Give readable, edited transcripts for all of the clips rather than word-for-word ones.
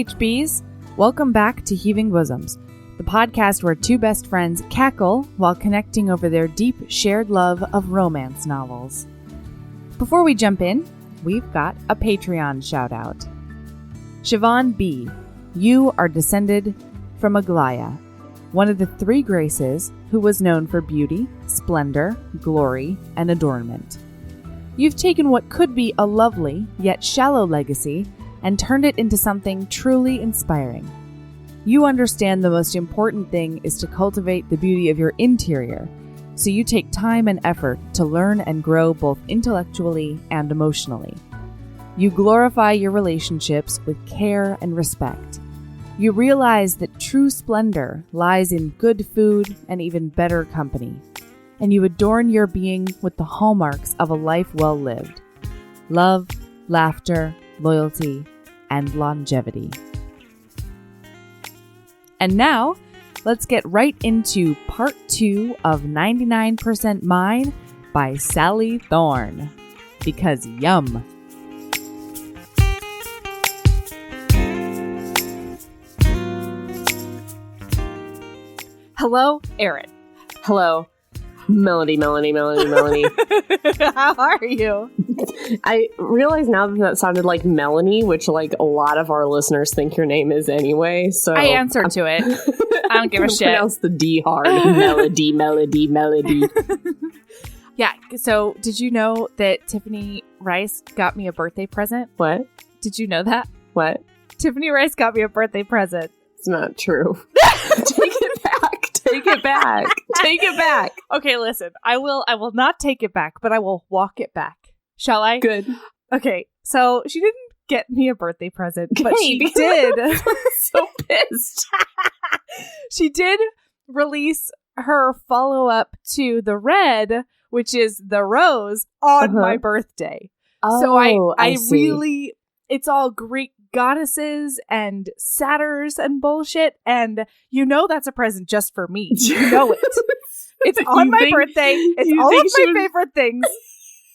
HBs, welcome back to Heaving Bosoms, the podcast where two best friends cackle while connecting over their deep shared love of romance novels. Before we jump in, we've got a Patreon shout out. Shevaun B, you are descended from Aglaea, one of the three graces who was known for beauty, splendor, glory, and adornment. You've taken what could be a lovely yet shallow legacy and turned it into something truly inspiring. You understand the most important thing is to cultivate the beauty of your interior, so you take time and effort to learn and grow both intellectually and emotionally. You glorify your relationships with care and respect. You realize that true splendor lies in good food and even better company, and you adorn your being with the hallmarks of a life well lived: love, laughter, loyalty, and longevity. And now, let's get right into part 2 of 99% Mine by Sally Thorne. Because yum! Hello, Erin. Hello, Melody. How are you? I realize now that sounded like Melanie, which like a lot of our listeners think your name is anyway. So I answered to it. I don't give a shit. Pronounce the D hard. Melody. Yeah. So, did you know that Tiffany Rice got me a birthday present? What? Did you know that? What? Tiffany Rice got me a birthday present. It's not true. Take it back. Take it back. Take it back. Okay, listen. I will not take it back, but I will walk it back. Shall I? Good. Okay. So she didn't get me a birthday present, but she did. I'm so pissed. She did release her follow-up to the red, which is the rose, on my birthday. Oh, so I see. really, it's all Greek goddesses and satyrs and bullshit, and you know that's a present just for me. You know it. It's on my birthday. It's all of my favorite things.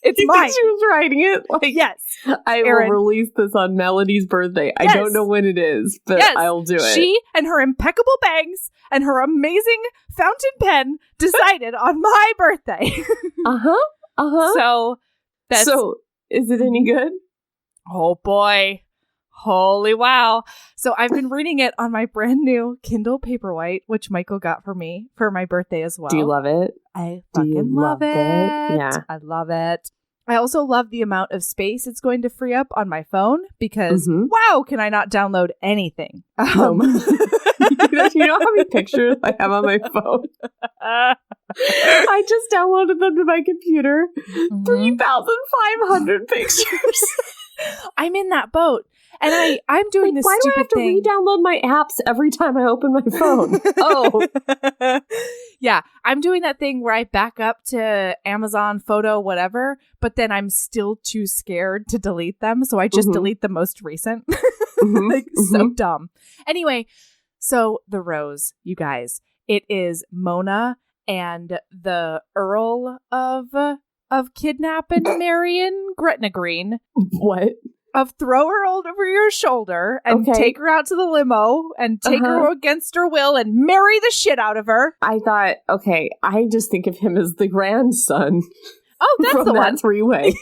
It's mine. Think she was writing it? Like, yes. I Erin. will release this on Melody's birthday. Yes. I don't know when it is, but Yes. I'll do it. She and her impeccable bangs and her amazing fountain pen decided on my birthday. So that's... So, is it any good? Oh boy. Holy wow. So I've been reading it on my brand new Kindle Paperwhite, which Michael got for me for my birthday as well. Do you love it? I fucking love it. Yeah. I love it. I also love the amount of space it's going to free up on my phone because, wow, can I not download anything? You know how many pictures I have on my phone? I just downloaded them to my computer. 3,500 pictures. I'm in that boat. And I'm doing this why stupid thing. Why do I have to re-download my apps every time I open my phone? Yeah, I'm doing that thing where I back up to Amazon photo, whatever, but then I'm still too scared to delete them. So I just delete the most recent. So dumb. Anyway, so the rose, you guys, it is Mona and the Earl of Kidnap and Marion Gretna Green. What? Of throw her over your shoulder and take her out to the limo and take her against her will and marry the shit out of her. I thought, I just think of him as the grandson. Oh, that's from the that one. Three-way.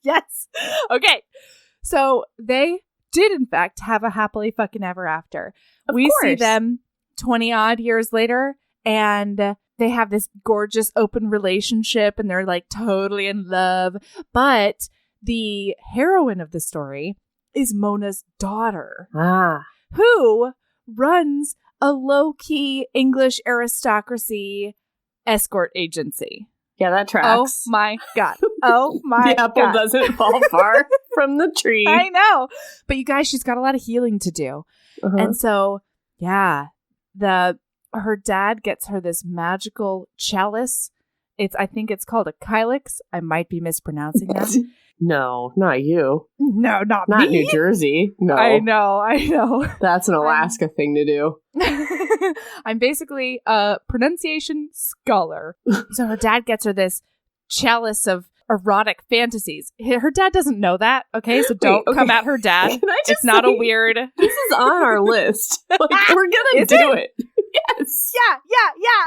Yes. Okay. So they did, in fact, have a happily fucking ever after. We see them 20 odd years later and they have this gorgeous open relationship and they're like totally in love. But the heroine of the story is Mona's daughter, who runs a low-key English aristocracy escort agency. Yeah, that tracks. Oh my God. Oh my God. The apple doesn't fall far from the tree. I know. But you guys, she's got a lot of healing to do. And so, yeah, her dad gets her this magical chalice. I think it's called a kylix. I might be mispronouncing that. No, not you. No, not me. Not New Jersey. No. I know. That's an Alaska thing to do. I'm basically a pronunciation scholar. So her dad gets her this chalice of erotic fantasies. Her dad doesn't know that, okay? So don't come at her dad. It's not a weird... This is on our list. Like, we're gonna do it. Yes. Yeah.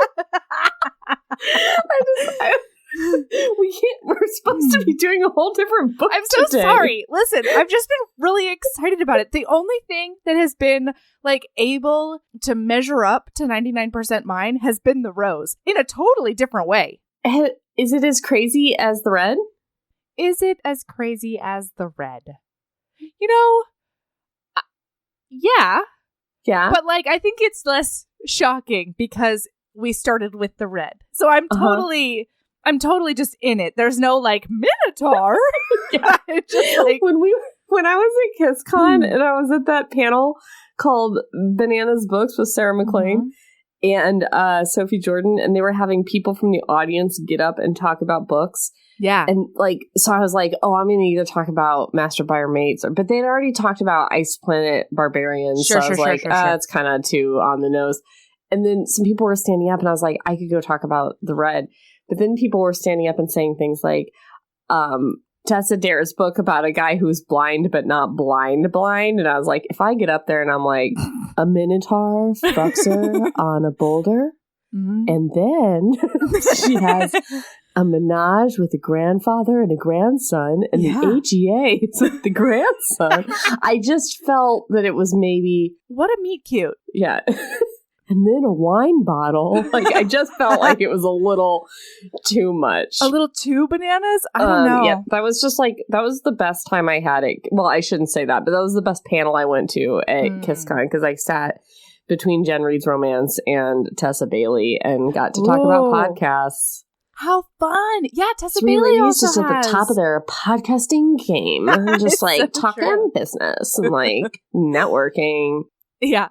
We can't. We're supposed to be doing a whole different book. I'm so today. sorry. Listen, I've just been really excited about it. The only thing that has been like able to measure up to 99% mine has been the rose in a totally different way. Is it as crazy as the red? Is it as crazy as the red? You know, yeah. Yeah. But like, I think it's less shocking because we started with the red. So I'm totally just in it. There's no like Minotaur. Yeah. Just like when I was at KissCon and I was at that panel called Bananas Books with Sarah McLean and Sophie Jordan, and they were having people from the audience get up and talk about books. Yeah. And like, so I was like, oh, I'm going to either talk about Master by Your Mates, but they'd already talked about Ice Planet Barbarians. So I was like, it's kind of too on the nose. And then some people were standing up and I was like, I could go talk about the red. But then people were standing up and saying things like, Tessa Dare's book about a guy who's blind but not blind. And I was like, if I get up there and I'm like, a Minotaur fucks her on a boulder, and then she has a menage with a grandfather and a grandson, and the AGA is with the grandson. I just felt that it was maybe... What a meet cute. Yeah. And then a wine bottle. Like, I just felt like it was a little too much. A little too bananas? I don't know. Yeah, that was just like, that was the best time I had it. Well, I shouldn't say that, but that was the best panel I went to at KissCon because I sat between Jen Reed's Romance and Tessa Bailey and got to talk about podcasts. How fun. Yeah, Tessa Three Bailey ladies also just at the top of their podcasting game. Just like so talking business and like networking. Yeah.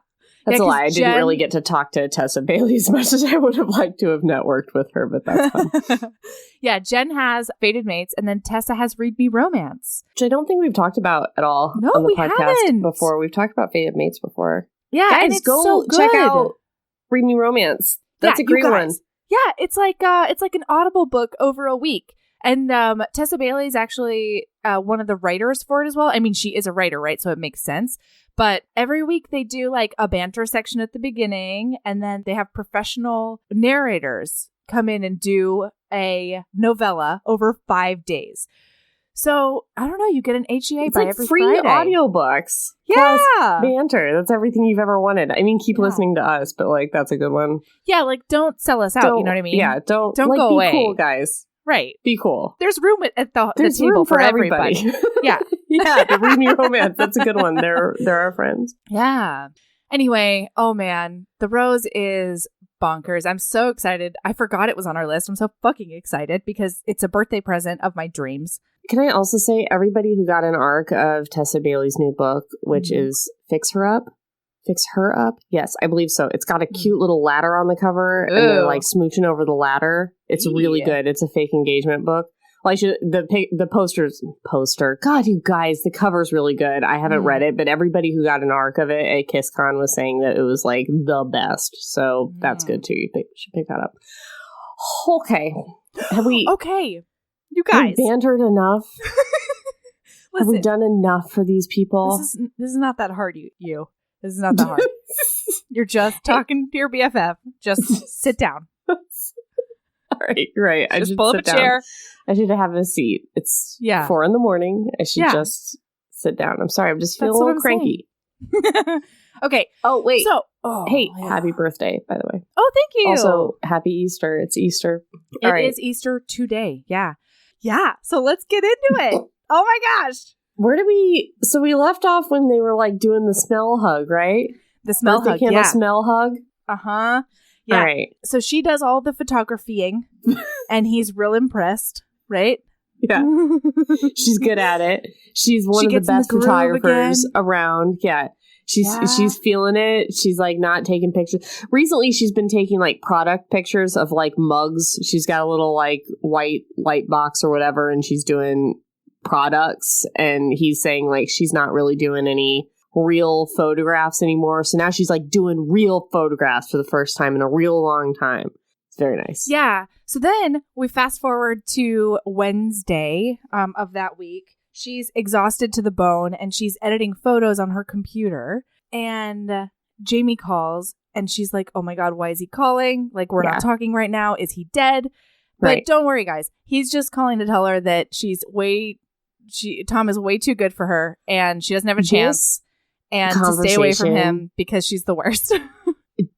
That's a lie. I didn't really get to talk to Tessa Bailey as much as I would have liked to have networked with her, but that's fun. Yeah, Jen has Fated Mates, and then Tessa has Read Me Romance. Which I don't think we've talked about at all on the podcast before. We've talked about Fated Mates before. Yeah, guys, and it's go so good. Check out Read Me Romance. That's a great one. Yeah, it's like an Audible book over a week. And Tessa Bailey is actually one of the writers for it as well. I mean, she is a writer, right? So it makes sense. But every week they do like a banter section at the beginning, and then they have professional narrators come in and do a novella over 5 days. So I don't know, you get an HEA by like every free Friday. Audiobooks. Yeah. Plus banter. That's everything you've ever wanted. I mean, keep listening to us, but like that's a good one. Yeah, like don't sell us out, you know what I mean? Yeah, don't like, go be away. Be cool, guys. Right. Be cool. There's room at the table for everybody. Yeah. Yeah, the Read Me Romance. That's a good one. They're our friends. Yeah. Anyway, oh man, the rose is bonkers. I'm so excited. I forgot it was on our list. I'm so fucking excited because it's a birthday present of my dreams. Can I also say everybody who got an arc of Tessa Bailey's new book, which is Fix Her Up? Fix Her Up? Yes, I believe so. It's got a cute little ladder on the cover, and they're like smooching over the ladder. It's really good. It's a fake engagement book. Well, the poster. God, you guys, the cover's really good. I haven't read it, but everybody who got an arc of it at KissCon was saying that it was like the best. So that's good too. You should pick that up. Okay, have we? Okay, you guys, we bantered enough. Have we done enough for these people? This is not that hard. You. This is not that hard. You're just talking to your BFF. Just sit down. Right. I just pull up a chair. I should have a seat. It's 4 a.m. I should just sit down. I'm sorry. I'm just feeling a little cranky. Okay. Oh, wait. So, hey, happy birthday, by the way. Oh, thank you. Also, happy Easter. It's Easter. It is Easter today. Yeah. Yeah. So let's get into it. Oh my gosh. Where did we... So we left off when they were like doing the smell hug, right? The smell hug, candle smell hug? Uh-huh. Yeah. All right. So she does all the photographying and he's real impressed, right? Yeah. She's good at it. She's one of the best photographers around. Yeah. She's feeling it. She's like not taking pictures. Recently she's been taking like product pictures of like mugs. She's got a little like white light box or whatever, and she's doing products, and he's saying like she's not really doing any real photographs anymore. So now she's like doing real photographs for the first time in a real long time. It's very nice. Yeah. So then we fast forward to Wednesday of that week. She's exhausted to the bone and she's editing photos on her computer. And Jamie calls and she's like, oh my God, why is he calling? Like, we're not talking right now. Is he dead? But don't worry, guys. He's just calling to tell her that Tom is way too good for her and she doesn't have a chance and to stay away from him because she's the worst.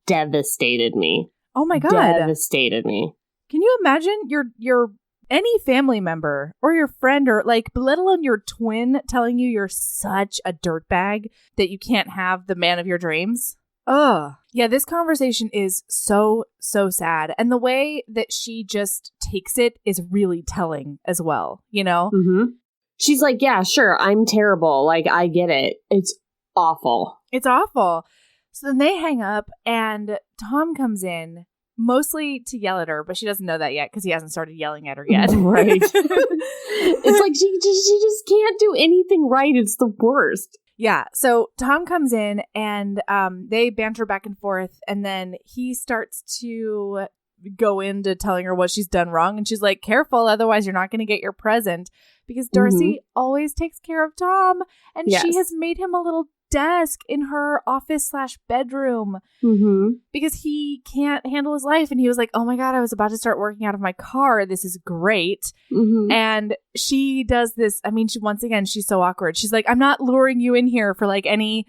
Devastated me. Oh my God. Devastated me. Can you imagine your any family member or your friend or like, let alone your twin telling you you're such a dirtbag that you can't have the man of your dreams? Ugh. Yeah, this conversation is so sad. And the way that she just takes it is really telling as well, you know? Mm-hmm. She's like, yeah, sure, I'm terrible. Like, I get it. It's awful. It's awful. So then they hang up and Tom comes in. Mostly to yell at her, but she doesn't know that yet because he hasn't started yelling at her yet. Right. It's like she just can't do anything right. It's the worst. Yeah. So Tom comes in and they banter back and forth. And then he starts to go into telling her what she's done wrong. And she's like, careful, otherwise you're not going to get your present. Because Darcy always takes care of Tom. And she has made him a little desk in her office/bedroom because he can't handle his life. And he was like, oh my God, I was about to start working out of my car. This is great. And she does this. I mean, she's so awkward. She's like, I'm not luring you in here for like any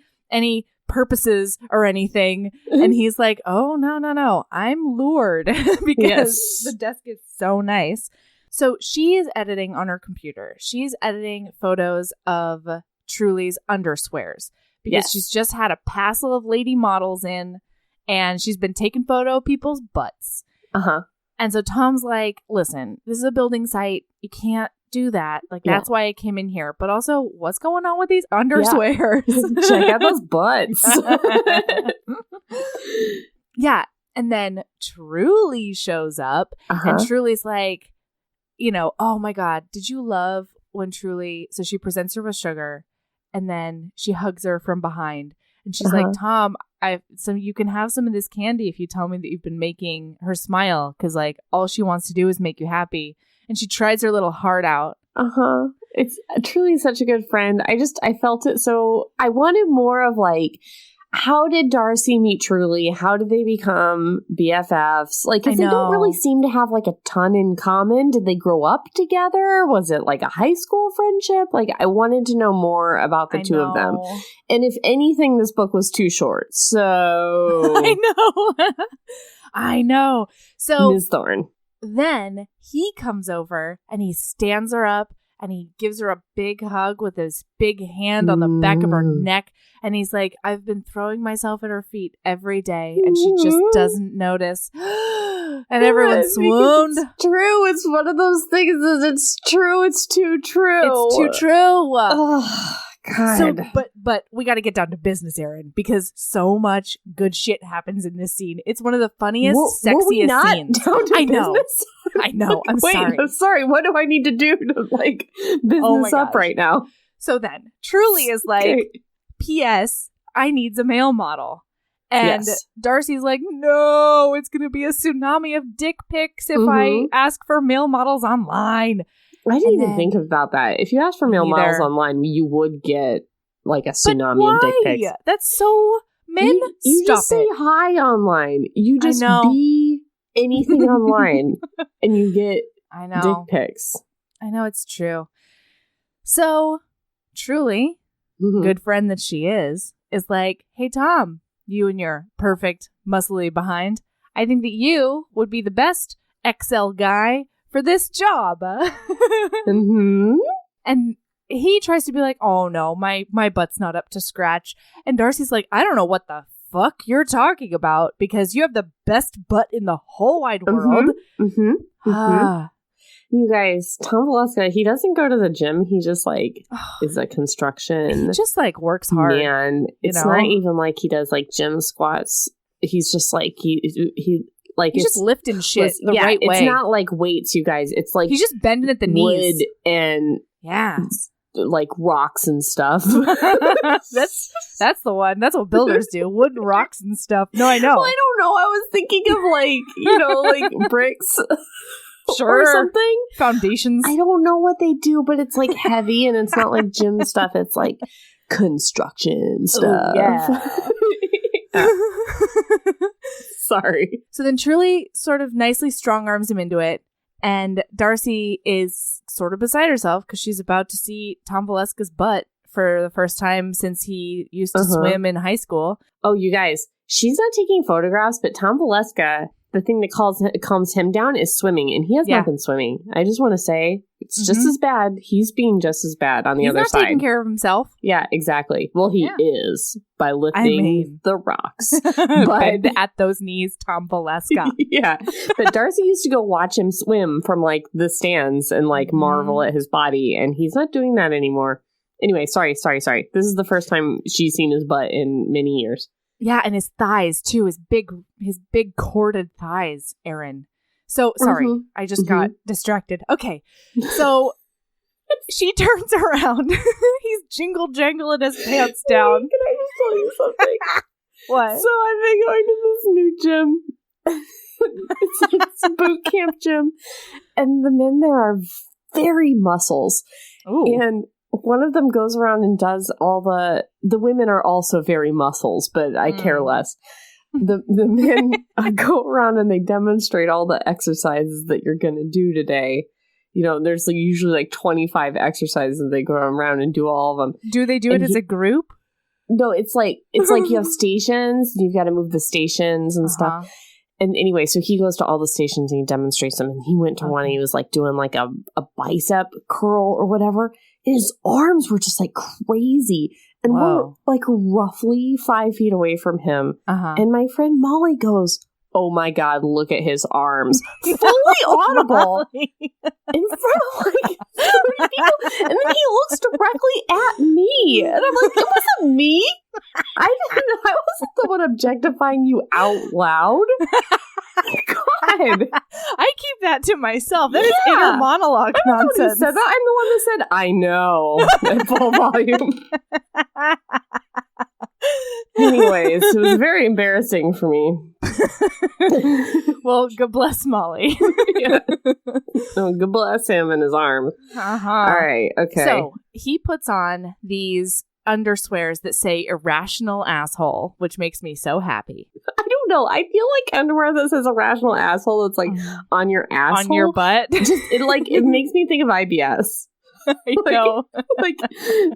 purposes or anything. And he's like, oh, no. I'm lured because the desk is so nice. So she is editing on her computer. She's editing photos of Truly's underswears because she's just had a passel of lady models in and she's been taking photo of people's butts. And so Tom's like, listen, this is a building site. You can't do that. Like, that's why I came in here. But also, what's going on with these underswears? Check out those butts. Yeah. And then Truly shows up and Truly's like, you know, oh my God, did you love when Truly, so she presents her with sugar and then she hugs her from behind and she's like, Tom, you can have some of this candy if you tell me that you've been making her smile because like all she wants to do is make you happy. And she tries her little heart out. It's truly such a good friend. I felt it so. I wanted more of like, how did Darcy meet Truly? How did they become BFFs? Like, because they don't really seem to have like a ton in common. Did they grow up together? Was it like a high school friendship? Like, I wanted to know more about the two of them. And if anything, this book was too short. So I know. So Ms. Thorne. Then he comes over and he stands her up and he gives her a big hug with his big hand on the back of her neck. And he's like, I've been throwing myself at her feet every day and she just doesn't notice. And everyone swooned. It's true. It's one of those things. It's true. It's too true. It's too true. Oh, God. So, but we got to get down to business, Erin, because so much good shit happens in this scene. It's one of the funniest, sexiest scenes. I know. I know. I'm sorry. I'm sorry. What do I need to do to like business up right now? So then, Truly is like, P.S. I needs a male model. And Darcy's like, no, it's going to be a tsunami of dick pics if I ask for male models online. I didn't even think about that. If you ask for male models online, you would get like a tsunami of dick pics. That's so men. You just say hi online. You just be anything online, and you get dick pics. I know, it's true. So Truly, good friend that she is like, hey Tom, you and your perfect muscly behind, I think that you would be the best XL guy for this job. And he tries to be like, oh no, my butt's not up to scratch. And Darcy's like, I don't know what the fuck you're talking about because you have the best butt in the whole wide world. You guys, Tom Valeska, he doesn't go to the gym. He just like is a construction. He just like works hard. Man, it's not even like he does like gym squats. He's just like he like he's just lifting shit the right way. It's not like weights, you guys. It's like he's just bending at the knees and like rocks and stuff. That's the one. That's what builders do. Wooden rocks and stuff. No, I know. Well, I don't know. I was thinking of like bricks. Sure. Or something. Foundations. I don't know what they do, but it's like heavy and it's not like gym stuff. It's like construction stuff. Yeah. Sorry. So then Truly sort of nicely strong arms him into it. And Darcy is sort of beside herself because she's about to see Tom Valeska's butt for the first time since he used to swim in high school. Oh, you guys, she's not taking photographs, but Tom Valeska, the thing that calms him down is swimming, and he has not been swimming. I just want to say it's just as bad. He's being just as bad on the other side. He's not taking care of himself. Yeah, exactly. Well, he is by lifting the rocks. But at those knees, Tom Valeska. Yeah. But Darcy used to go watch him swim from like the stands and like marvel at his body, and he's not doing that anymore. Anyway, sorry. This is the first time she's seen his butt in many years. Yeah, and his thighs too, his big corded thighs, Aaron. So sorry, I just got distracted. Okay, so she turns around. He's jingle-jangling his pants down. Can I just tell you something? What? So I've been going to this new gym. It's a boot camp gym, and the men there are very muscles. Ooh. And one of them goes around and does all the women are also very muscles, but I care less. The men go around and they demonstrate all the exercises that you're going to do today. You know, there's like usually like 25 exercises and they go around and do all of them. Do they do it as a group? No, it's like you have stations, and you've got to move the stations and stuff. And anyway, so he goes to all the stations and he demonstrates them. And he went to one and he was like doing like a bicep curl or whatever. And his arms were just like crazy. And we're like roughly 5 feet away from him. And my friend Molly goes, "Oh my God, look at his arms." Fully audible. In front of like 30 people. And then he looks directly at me. And I'm like, it wasn't me. I wasn't the one objectifying you out loud. God. I keep that to myself. That is inner monologue nonsense. I'm the one who said that. I'm the one that said, "I know," at full volume. Anyways, it was very embarrassing for me. Well, God bless Molly. Oh, God bless him and his arms. All right, okay. So he puts on these underswears that say irrational asshole, which makes me so happy. I don't know. I feel like underwear that says irrational asshole, it's like on your asshole. On your butt. It makes me think of IBS. I know. Like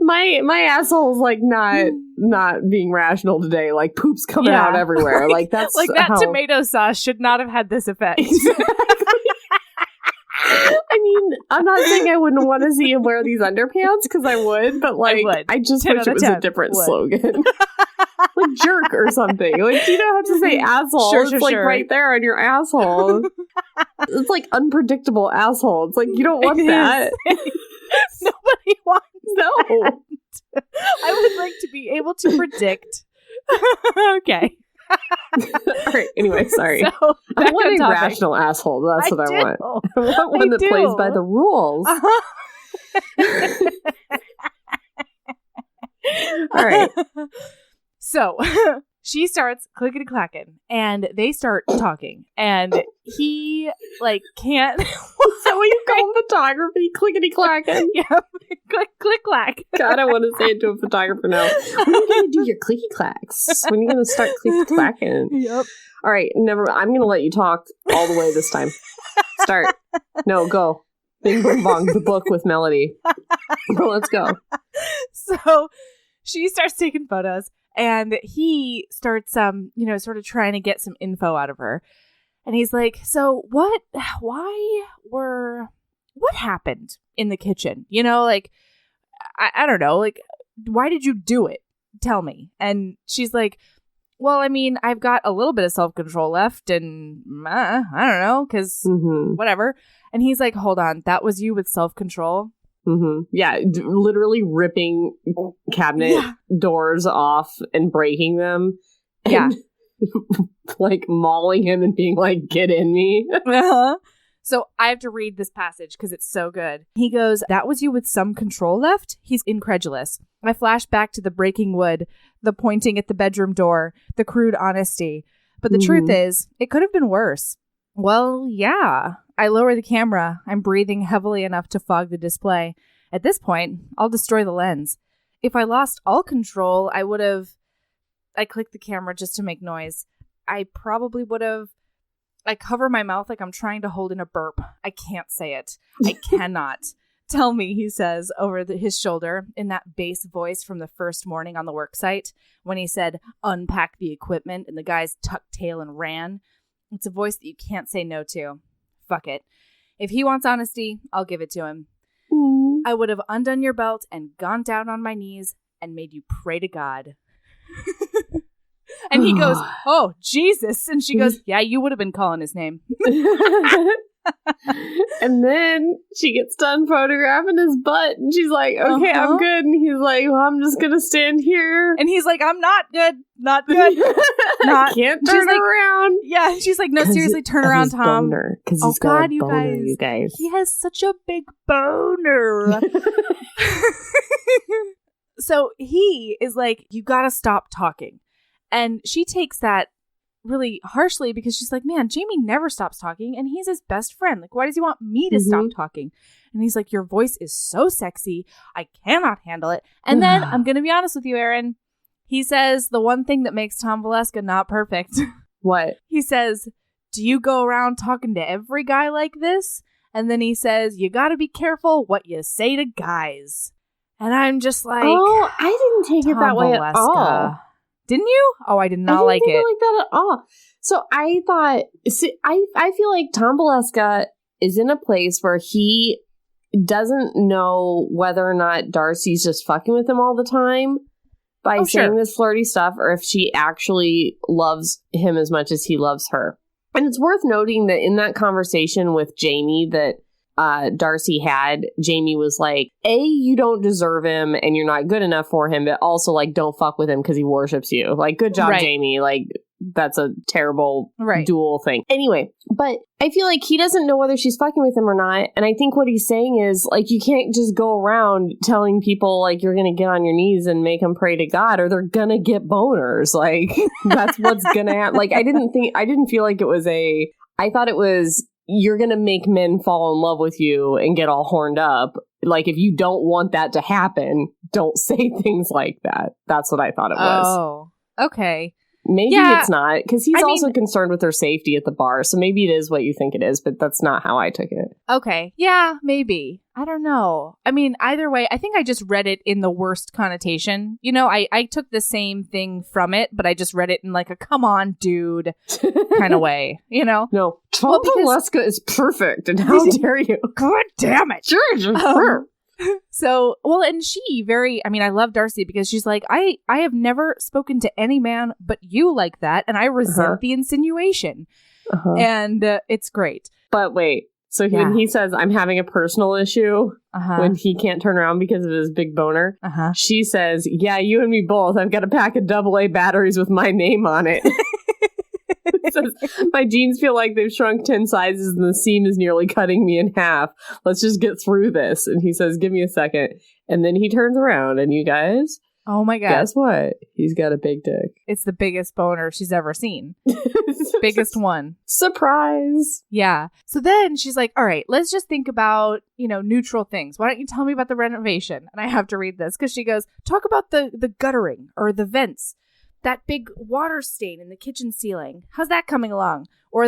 my asshole's like not being rational today. Like poop's coming out everywhere. Like that's like that tomato sauce should not have had this effect. Exactly. I mean, I'm not saying I wouldn't want to see him wear these underpants because I would, but like I just wish it was a different slogan. Like jerk or something. Like you don't have to say asshole. It's like right there on your asshole. It's like unpredictable asshole. It's like you don't want that. Nobody wants that. I would like to be able to predict. Okay. All right. Anyway, sorry. So, I want a rational asshole. That's what I want. I want one that plays by the rules. All right. So she starts clickety clacking, and they start talking, and he like can't. So what you call photography? Clickety clacking. Yeah, click clack. God, I want to say it to a photographer now. When are you going to do your clicky clacks? When are you going to start clicky clacking? Yep. All right, never. I'm going to let you talk all the way this time. Start. No, go. Bing boom bong. The book with melody. Let's go. So she starts taking photos. And he starts, sort of trying to get some info out of her. And he's like, so what happened in the kitchen? You know, like, I don't know, like, why did you do it? Tell me. And she's like, well, I mean, I've got a little bit of self-control left and I don't know, because whatever. And he's like, hold on, that was you with self-control? Mm-hmm. Yeah, literally ripping cabinet doors off and breaking them. And, like mauling him and being like, get in me. So I have to read this passage because it's so good. He goes, "That was you with some control left?" He's incredulous. I flash back to the breaking wood, the pointing at the bedroom door, the crude honesty. But the truth is, it could have been worse. Well, yeah. I lower the camera. I'm breathing heavily enough to fog the display. At this point, I'll destroy the lens. If I lost all control, I would have... I click the camera just to make noise. I probably would have... I cover my mouth like I'm trying to hold in a burp. I can't say it. I cannot. "Tell me," he says over his shoulder in that bass voice from the first morning on the work site when he said, "Unpack the equipment," and the guys tucked tail and ran. It's a voice that you can't say no to. Fuck it. If he wants honesty, I'll give it to him. I would have undone your belt and gone down on my knees and made you pray to God. And he goes, "Oh, Jesus." And she goes, "Yeah, you would have been calling his name." And then she gets done photographing his butt and she's like, "Okay, I'm good." And he's like, "Well, I'm just gonna stand here." And he's like, "I'm not good. Not good. Not." Can't turn around. Yeah, she's like, "No, seriously, turn around, Tom." Because he's got a boner, you guys. He has such a big boner. So he is like, "You gotta stop talking." And she takes that really harshly because she's like, "Man, Jamie never stops talking and he's his best friend. Like, why does he want me to stop talking?" And he's like, "Your voice is so sexy. I cannot handle it." And then I'm going to be honest with you, Erin. He says the one thing that makes Tom Valeska not perfect. What? He says, "Do you go around talking to every guy like this?" And then he says, "You got to be careful what you say to guys." And I'm just like, oh, I didn't take it that way at all. Didn't you? Oh, I did not like it. I didn't like that at all. So I thought, I feel like Tom Valeska is in a place where he doesn't know whether or not Darcy's just fucking with him all the time by saying this flirty stuff, or if she actually loves him as much as he loves her. And it's worth noting that in that conversation with Jamie that Darcy had, Jamie was like, A, you don't deserve him and you're not good enough for him, but also like, don't fuck with him because he worships you. Like, good job, Jamie. Like, that's a terrible dual thing. Anyway, but I feel like he doesn't know whether she's fucking with him or not. And I think what he's saying is, like, you can't just go around telling people, like, you're going to get on your knees and make them pray to God or they're going to get boners. Like, that's what's going to happen. Like, I didn't feel like it was I thought it was, you're going to make men fall in love with you and get all horned up. Like, if you don't want that to happen, don't say things like that. That's what I thought it was. Oh, okay. Maybe it's not, because he's also concerned with her safety at the bar. So maybe it is what you think it is, but that's not how I took it. Okay. Yeah, maybe. I don't know. I mean, either way, I think I just read it in the worst connotation. You know, I took the same thing from it, but I just read it in like a come on, dude kind of way, you know? No. Tom Valeska is perfect, and how dare you? God damn it. So, well, and I love Darcy because she's like, I have never spoken to any man but you like that, and I resent the insinuation. And it's great. But wait, so when he says, I'm having a personal issue, when he can't turn around because of his big boner, she says, yeah, you and me both. I've got a pack of AA batteries with my name on it. It says, my jeans feel like they've shrunk 10 sizes and the seam is nearly cutting me in half. Let's just get through this. And he says, give me a second. And then he turns around and you guys, oh my God, guess what? He's got a big dick. It's the biggest boner she's ever seen. Biggest one. Surprise. Yeah. So then she's like, all right, let's just think about, neutral things. Why don't you tell me about the renovation? And I have to read this because she goes, talk about the guttering or the vents. That big water stain in the kitchen ceiling. How's that coming along? Or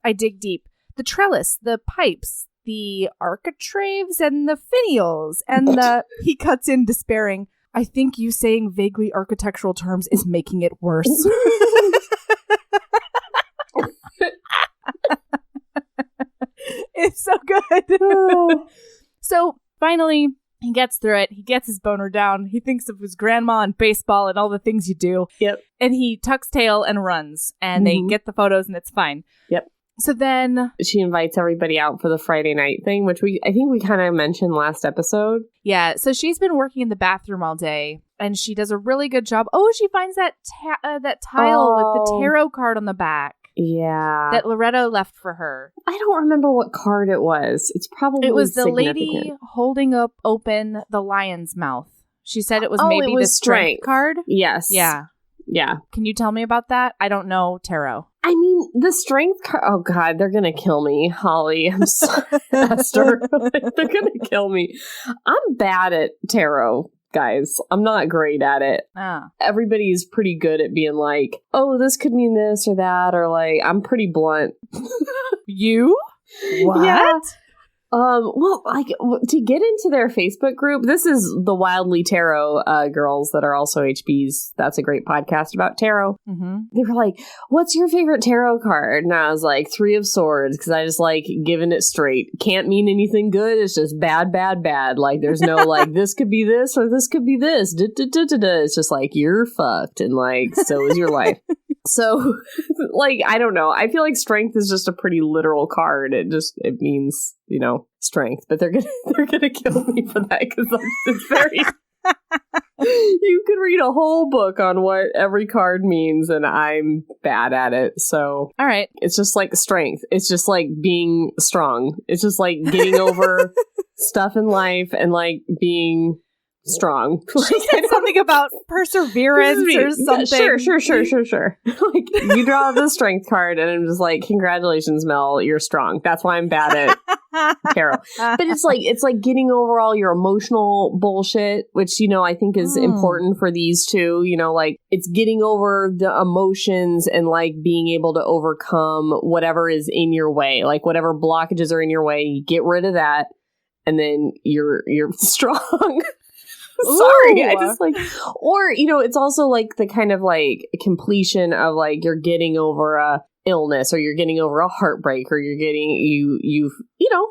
I dig deep. The trellis, the pipes, the architraves, and the finials. And he cuts in despairing. I think you saying vaguely architectural terms is making it worse. It's so good. So finally, he gets through it. He gets his boner down. He thinks of his grandma and baseball and all the things you do. Yep. And he tucks tail and runs. And they get the photos and it's fine. Yep. So then she invites everybody out for the Friday night thing, which I think we kind of mentioned last episode. Yeah. So she's been working in the bathroom all day and she does a really good job. Oh, she finds that tile with the tarot card on the back. Yeah. That Loretta left for her. I don't remember what card it was. It's probably It was the lady holding up open the lion's mouth. She said it was maybe the strength card. Yes. Yeah. Yeah. Can you tell me about that? I don't know tarot. I mean, the strength card. Oh, God, they're going to kill me, Holly. I'm sorry, Esther. They're going to kill me. I'm bad at tarot, guys. I'm not great at it. Everybody's pretty good at being like, oh, this could mean this or that. Or like, I'm pretty blunt. You? What? Yeah. Well, like to get into their Facebook group, this is the Wildly Tarot girls that are also HBs. That's a great podcast about tarot. Mm-hmm. They were like, what's your favorite tarot card? And I was like, 3 of Swords, because I just like giving it straight. Can't mean anything good. It's just bad, bad, bad. Like there's no like, this could be this or this could be this. It's just like, you're fucked. And like, so is your life. So, like, I don't know. I feel like strength is just a pretty literal card. It means, you know, strength. But they're gonna kill me for that because it's very. You could read a whole book on what every card means, and I'm bad at it. So, all right, it's just like strength. It's just like being strong. It's just like getting over stuff in life and like being strong. She said something about perseverance or something. Sure. Like, you draw the strength card, and I'm just like, congratulations, Mel, you're strong. That's why I'm bad at tarot. But it's like getting over all your emotional bullshit, which, you know, I think is important for these two. You know, like, it's getting over the emotions and like being able to overcome whatever is in your way, like whatever blockages are in your way. You get rid of that, and then you're strong. Sorry, I just like, or, you know, it's also like the kind of like completion of like you're getting over a illness or you're getting over a heartbreak or you're getting, you know,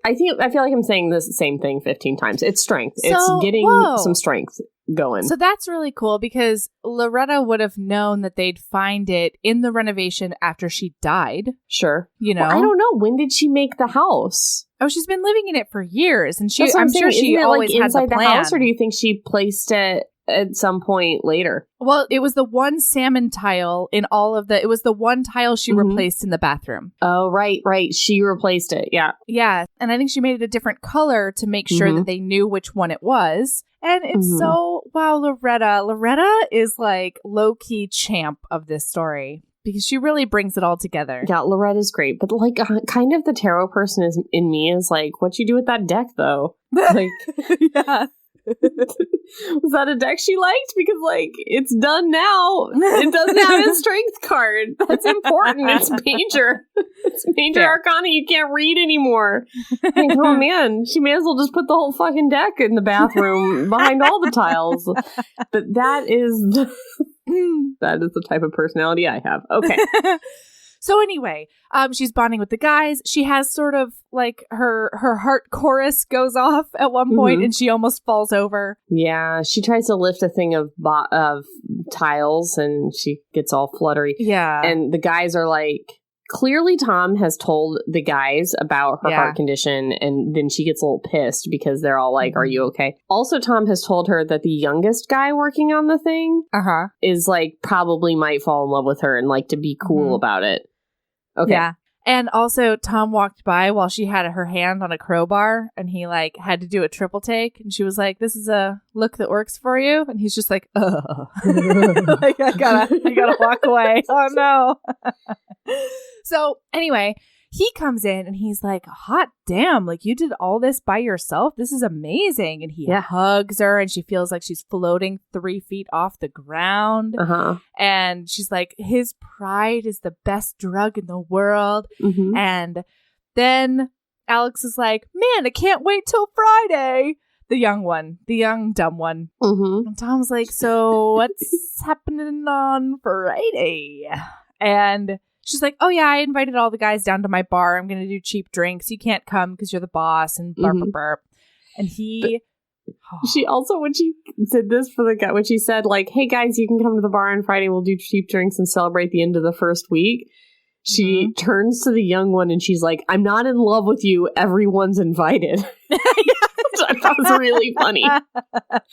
I feel like I'm saying this same thing 15 times. It's strength. It's getting some strength going. So that's really cool because Loretta would have known that they'd find it in the renovation after she died. Sure. You know, well, I don't know. When did she make the house? Oh, she's been living in it for years, and I'm sure she always like had inside the plan. House, or do you think she placed it at some point later? Well, it was the one salmon tile in all of the. It was the one tile she replaced in the bathroom. Oh, right. She replaced it. Yeah, and I think she made it a different color to make sure that they knew which one it was. And it's so wow, Loretta is like low key champ of this story. Because she really brings it all together. Yeah, Loretta's great. But, like, kind of the tarot person in me is like, what'd you do with that deck, though? Like, yeah. Was that a deck she liked? Because, like, it's done now. It doesn't have a strength card. That's important. It's major. It's major arcana you can't read anymore. Like, oh, man. She may as well just put the whole fucking deck in the bathroom behind all the tiles. But that is the type of personality I have. Okay. So anyway, she's bonding with the guys. She has sort of like her heart chorus goes off at one point and she almost falls over. Yeah, she tries to lift a thing of tiles and she gets all fluttery. Yeah. And the guys are like, clearly Tom has told the guys about her heart condition, and then she gets a little pissed because they're all like, are you okay? Also, Tom has told her that the youngest guy working on the thing is like probably might fall in love with her and like to be cool about it. Okay. Yeah. And also Tom walked by while she had her hand on a crowbar and he like had to do a triple take and she was like, this is a look that works for you. And he's just like, like, I gotta walk away. Oh no. So anyway, he comes in and he's like, hot damn, like you did all this by yourself. This is amazing. And he hugs her and she feels like she's floating 3 feet off the ground. And she's like, his pride is the best drug in the world. And then Alex is like, man, I can't wait till Friday. The young one, the young dumb one. And Tom's like, so what's happening on Friday? And she's like, oh, yeah, I invited all the guys down to my bar. I'm going to do cheap drinks. You can't come because you're the boss and burp, burp, burp. And he... She also, when she did this for the guy, when she said, like, hey, guys, you can come to the bar on Friday. We'll do cheap drinks and celebrate the end of the first week. She turns to the young one and she's like, I'm not in love with you. Everyone's invited. Which I thought was really funny.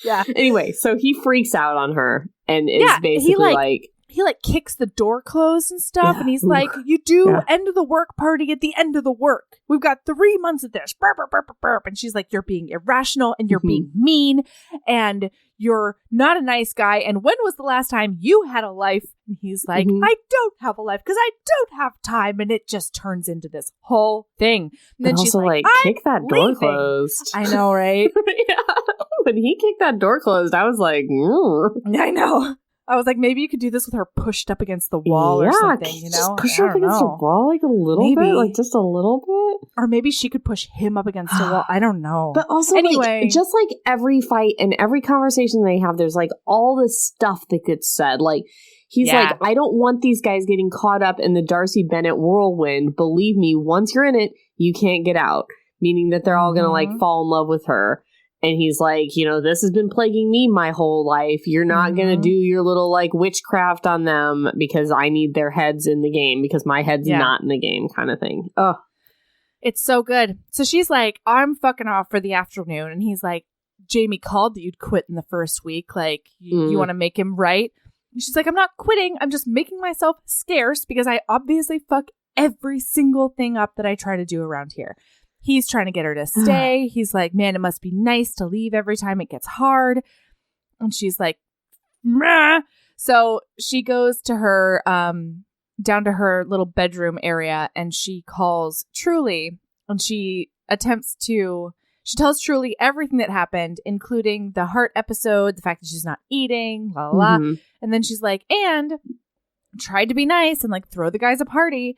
Yeah. Anyway, so he freaks out on her and is basically like he like kicks the door closed and stuff. And he's like, you do end of the work party at the end of the work. We've got 3 months of this. Burp, burp, burp, burp, burp. And she's like, you're being irrational and you're being mean and you're not a nice guy. And when was the last time you had a life? And he's like, I don't have a life because I don't have time. And it just turns into this whole thing. And then she's like, kick that door closed. I know, right? Yeah. When he kicked that door closed, I was like, I know. I was like, maybe you could do this with her pushed up against the wall or something, you know? Just push her up against the wall like a little bit, like just a little bit. Or maybe she could push him up against the wall. I don't know. But also, anyway, like, just like every fight and every conversation they have, there's like all this stuff that gets said. Like, he's like, I don't want these guys getting caught up in the Darcy Bennett whirlwind. Believe me, once you're in it, you can't get out. Meaning that they're all going to like fall in love with her. And he's like, you know, this has been plaguing me my whole life. You're not going to do your little like witchcraft on them because I need their heads in the game because my head's not in the game kind of thing. Oh, it's so good. So she's like, I'm fucking off for the afternoon. And he's like, Jamie called that you'd quit in the first week. Like, you want to make him right? And she's like, I'm not quitting. I'm just making myself scarce because I obviously fuck every single thing up that I try to do around here. He's trying to get her to stay. He's like, man, it must be nice to leave every time it gets hard. And she's like, meh. So she goes to her, down to her little bedroom area and she calls Truly and she tells Truly everything that happened, including the heart episode, the fact that she's not eating, la la la. And then she's like, and tried to be nice and like throw the guys a party.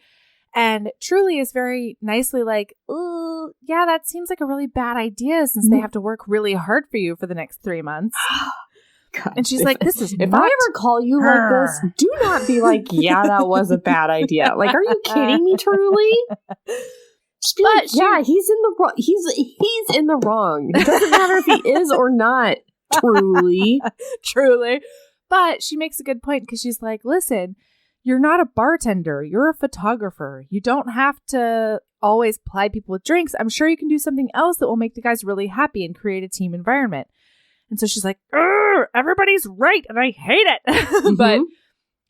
And Truly is very nicely like, ooh, yeah, that seems like a really bad idea since they have to work really hard for you for the next 3 months. God, and she's like, this is if I ever call you like this, do not be like, yeah, that was a bad idea. Like, are you kidding me, Truly? Just be like, yeah, he's in the wrong. He's in the wrong. It doesn't matter if he is or not, Truly. Truly. But she makes a good point because she's like, listen, you're not a bartender. You're a photographer. You don't have to always ply people with drinks. I'm sure you can do something else that will make the guys really happy and create a team environment. And so she's like, everybody's right and I hate it. But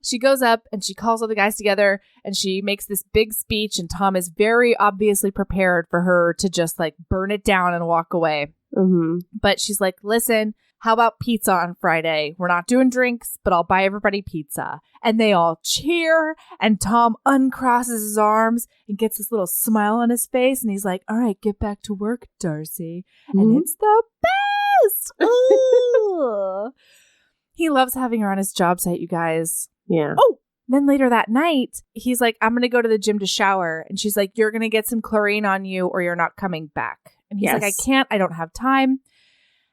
she goes up and she calls all the guys together and she makes this big speech and Tom is very obviously prepared for her to just like burn it down and walk away. But she's like, listen, how about pizza on Friday? We're not doing drinks, but I'll buy everybody pizza. And they all cheer and Tom uncrosses his arms and gets this little smile on his face. And he's like, all right, get back to work, Darcy. And it's the best. He loves having her on his job site, you guys. Yeah. Oh, then later that night, he's like, I'm going to go to the gym to shower. And she's like, you're going to get some chlorine on you or you're not coming back. And he's like, I can't. I don't have time.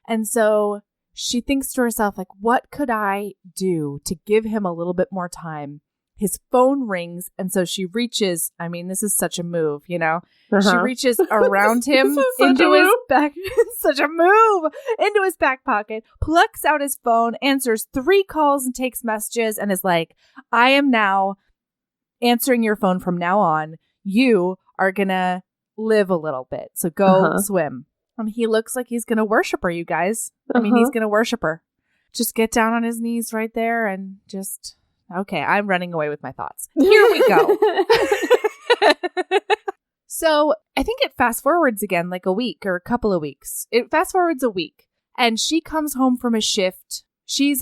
And so she thinks to herself, like, what could I do to give him a little bit more time? His phone rings. And so she reaches. I mean, this is such a move, you know? She reaches around him into his back. Such a move into his back pocket, plucks out his phone, answers 3 calls and takes messages and is like, I am now answering your phone from now on. You are going to live a little bit. So go swim. And he looks like he's going to worship her, you guys. I mean, he's going to worship her. Just get down on his knees right there and just, okay, I'm running away with my thoughts. Here we go. So I think it fast forwards again like a week or a couple of weeks. It fast forwards a week and she comes home from a shift. She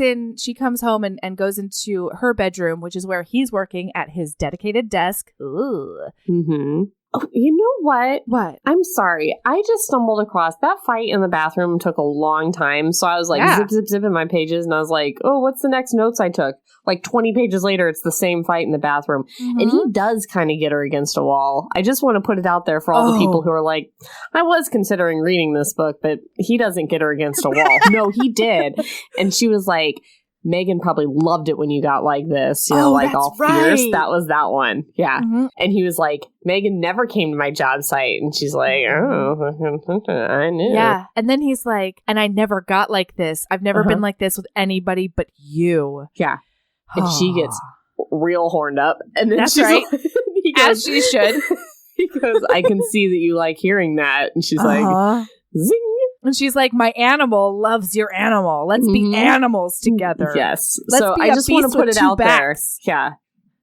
comes home and goes into her bedroom, which is where he's working at his dedicated desk. Ooh. Oh, you know what? What? I'm sorry. I just stumbled across that fight in the bathroom. Took a long time. So I was like, zip in my pages. And I was like, oh, what's the next notes I took? Like 20 pages later, it's the same fight in the bathroom. And he does kind of get her against a wall. I just want to put it out there for all the people who are like, I was considering reading this book, but he doesn't get her against a wall. No, he did. And she was like, Megan probably loved it when you got like this, you know, like all fierce. That was that one. Yeah. And he was like, Megan never came to my job site. And she's like, oh, I knew. Yeah. And then he's like, and I never got like this. I've never been like this with anybody but you. Yeah. And she gets real horned up. And then that's right. Like, he goes, as she should. He goes, I can see that you like hearing that. And she's like, zing. And she's like, my animal loves your animal. Let's be animals together. Yes. Let's so be I just want to put it out backs. there. Yeah.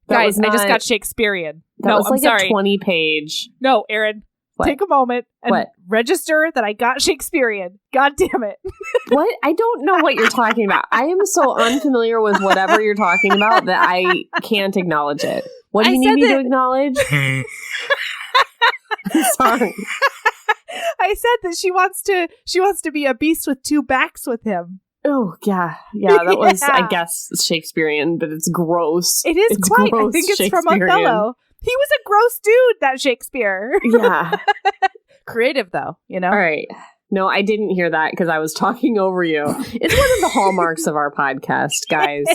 Guys, I just got Shakespearean. That was I'm like sorry. a 20-page. No, Erin. What? Take a moment and register that I got Shakespearean. God damn it. What? I don't know what you're talking about. I am so unfamiliar with whatever you're talking about that I can't acknowledge it. What do you need me to acknowledge? Sorry. I said that she wants to be a beast with two backs with him. Oh, yeah. Yeah, that was, I guess, Shakespearean, but it's gross. It is quite. I think it's from Othello. He was a gross dude, that Shakespeare. Yeah. Creative, though, you know? All right. No, I didn't hear that because I was talking over you. It's one of the hallmarks of our podcast, guys.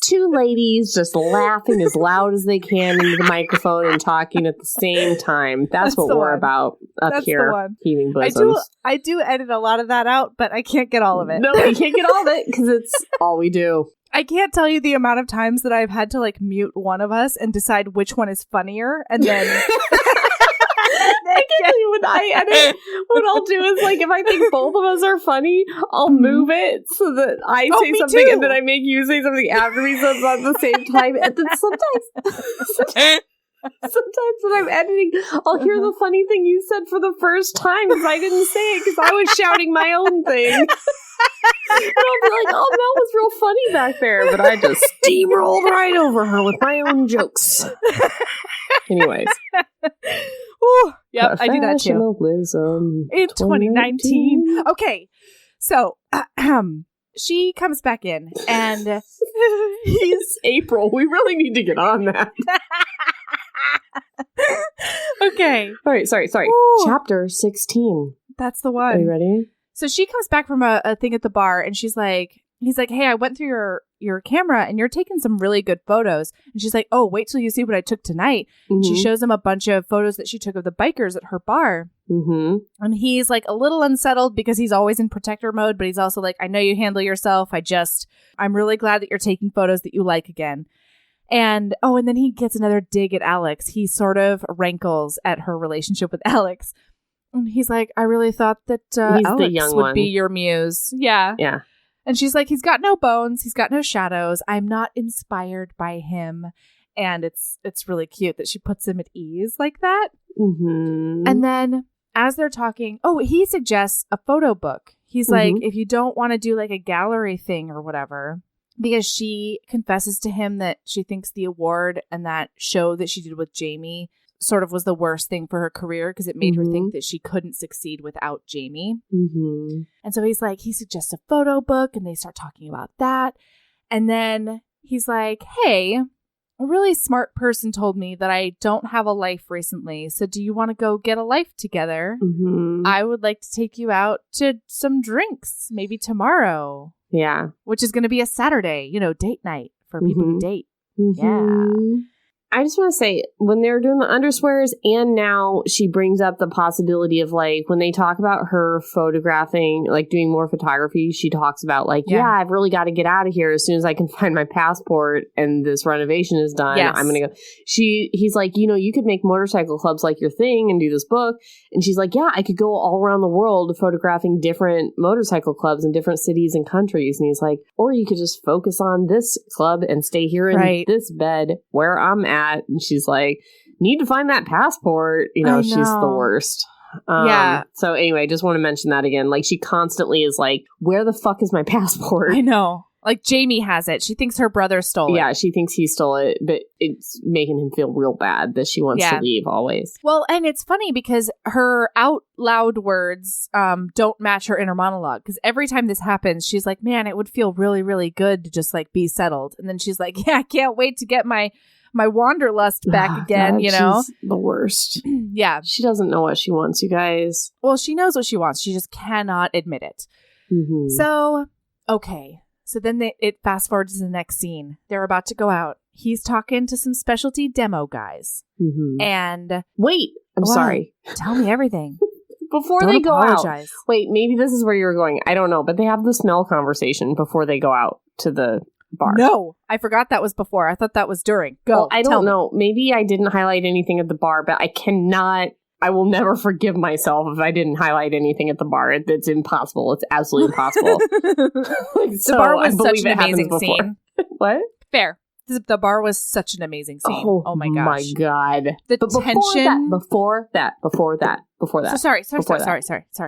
Two ladies just laughing as loud as they can into the microphone and talking at the same time. That's what we're about up here. Heaving bosoms. I do edit a lot of that out, but I can't get all of it. No, you can't get all of it because it's all we do. I can't tell you the amount of times that I've had to like mute one of us and decide which one is funnier, and then I can't even. I edit. What I'll do is like if I think both of us are funny, I'll move it so that I say something too. And then I make you say something after me, so it's not at the same time. And then sometimes when I'm editing, I'll hear the funny thing you said for the first time because I didn't say it because I was shouting my own thing. And I'll be like, oh, that was real funny back there. But I just steamrolled right over her with my own jokes. Anyways. Ooh, yep, I do that too. In 2019. Okay, so she comes back in and he's April. We really need to get on that. Okay. All right, sorry. Ooh. Chapter 16. That's the one. Are you ready? So she comes back from a thing at the bar and he's like, hey, I went through your camera and you're taking some really good photos. And she's like, oh, wait till you see what I took tonight. Mm-hmm. She shows him a bunch of photos that she took of the bikers at her bar. Mm-hmm. And he's like a little unsettled because he's always in protector mode, but he's also like, I know you handle yourself. I'm really glad that you're taking photos that you like again. And then he gets another dig at Alex. He sort of rankles at her relationship with Alex. And he's like, I really thought that Alex would be your muse. Yeah. Yeah. And she's like, he's got no bones. He's got no shadows. I'm not inspired by him. And it's really cute that she puts him at ease like that. Mm-hmm. And then as they're talking, he suggests a photo book. He's like, if you don't want to do like a gallery thing or whatever, because she confesses to him that she thinks the award and that show that she did with Jamie sort of was the worst thing for her career because it made her think that she couldn't succeed without Jamie. Mm-hmm. And so he's like, he suggests a photo book and they start talking about that. And then he's like, hey, a really smart person told me that I don't have a life recently. So do you want to go get a life together? Mm-hmm. I would like to take you out to some drinks, maybe tomorrow. Yeah. Which is going to be a Saturday, date night for people who date. Mm-hmm. Yeah. I just want to say, when they're doing the underswears, and now she brings up the possibility of, like, when they talk about her photographing, like, doing more photography, she talks about, like, I've really got to get out of here as soon as I can find my passport and this renovation is done. Yes. I'm going to go. He's like, you could make motorcycle clubs like your thing and do this book. And she's like, yeah, I could go all around the world photographing different motorcycle clubs in different cities and countries. And he's like, or you could just focus on this club and stay here in this bed where I'm at. And she's like, need to find that passport. She's the worst. Yeah. So anyway, just want to mention that again. Like, she constantly is like, where the fuck is my passport? I know. Like, Jamie has it. She thinks her brother stole it. Yeah, she thinks he stole it, but it's making him feel real bad that she wants to leave always. Well, and it's funny because her out loud words don't match her inner monologue. Because every time this happens, she's like, man, it would feel really, really good to just, like, be settled. And then she's like, yeah, I can't wait to get my wanderlust back again, God, she's the worst. Yeah. She doesn't know what she wants, you guys. Well, she knows what she wants. She just cannot admit it. Mm-hmm. So, okay. So then it fast forwards to the next scene. They're about to go out. He's talking to some specialty demo guys. Mm-hmm. And... Wait, I'm sorry. Tell me everything. Before they go out. Wait, maybe this is where you were going. I don't know. But they have the smell conversation before they go out to the bar. No, I forgot that was before. I thought that was during. Go. Well, I don't know. Maybe I didn't highlight anything at the bar, but I cannot I will never forgive myself if I didn't highlight anything at the bar. It's impossible. It's absolutely impossible. The bar was such an amazing scene. What? Fair. The bar was such an amazing scene. Oh my gosh. My God. The tension. Before that. So sorry.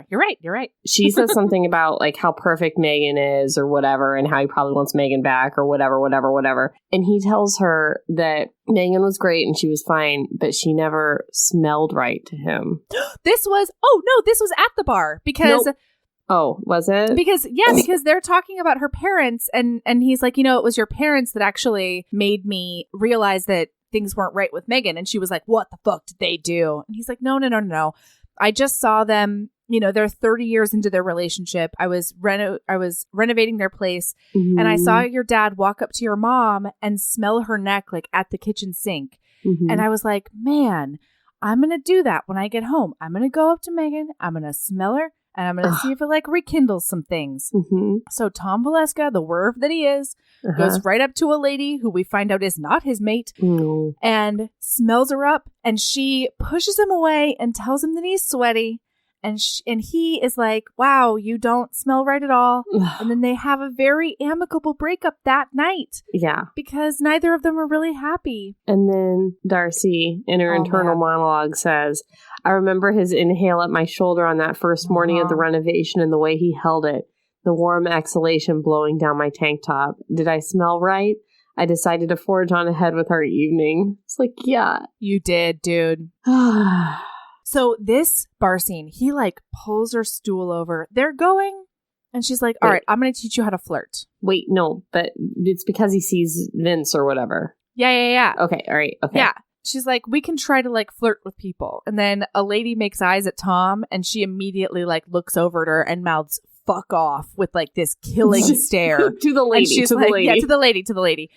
You're right. She says something about like how perfect Megan is or whatever, and how he probably wants Megan back or whatever. And he tells her that Megan was great and she was fine, but she never smelled right to him. This was at the bar because... Nope. Oh, was it? Because they're talking about her parents, and he's like, it was your parents that actually made me realize that things weren't right with Megan. And she was like, what the fuck did they do? And he's like, no. I just saw them, they're 30 years into their relationship. I was renovating their place, and I saw your dad walk up to your mom and smell her neck like at the kitchen sink. And I was like, man, I'm going to do that when I get home. I'm going to go up to Megan. I'm going to smell her. And I'm going to see if it like rekindles some things. So Tom Valeska, the werv that he is, goes right up to a lady who we find out is not his mate and smells her up. And she pushes him away and tells him that he's sweaty. And he is like, wow, you don't smell right at all. And then they have a very amicable breakup that night. Yeah. Because neither of them are really happy. And then Darcy, in her internal monologue, says, I remember his inhale at my shoulder on that first morning of the renovation and the way he held it. The warm exhalation blowing down my tank top. Did I smell right? I decided to forge on ahead with our evening. It's like, yeah. You did, dude. So this bar scene, he like pulls her stool over. They're going, and she's like, all right, I'm going to teach you how to flirt. Wait, no, but it's because he sees Vince or whatever. Yeah. Okay, all right, okay. Yeah. She's like, we can try to like flirt with people. And then a lady makes eyes at Tom, and she immediately like looks over at her and mouths fuck off with like this killing stare. To the lady, Yeah, to the lady.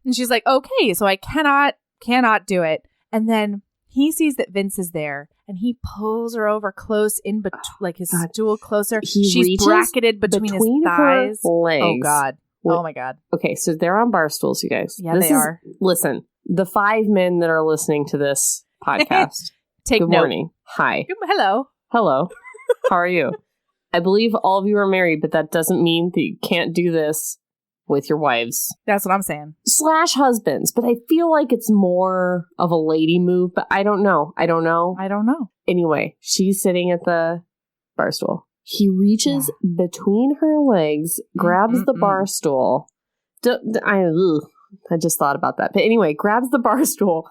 And she's like, okay, so I cannot do it. And then he sees that Vince is there, and he pulls her over close in between, like his stool closer. She's bracketed between his thighs. Legs. Oh God. Oh my God. Okay, so they're on bar stools, you guys. Yeah, they are. Listen, the 5 men that are listening to this podcast. Take Good note. morning. Hi. Hello. How are you? I believe all of you are married, but that doesn't mean that you can't do this with your wives. That's what I'm saying. / husbands. But I feel like it's more of a lady move, but I don't know. Anyway, she's sitting at the bar stool. He reaches between her legs, grabs the bar stool. I just thought about that. But anyway, grabs the bar stool.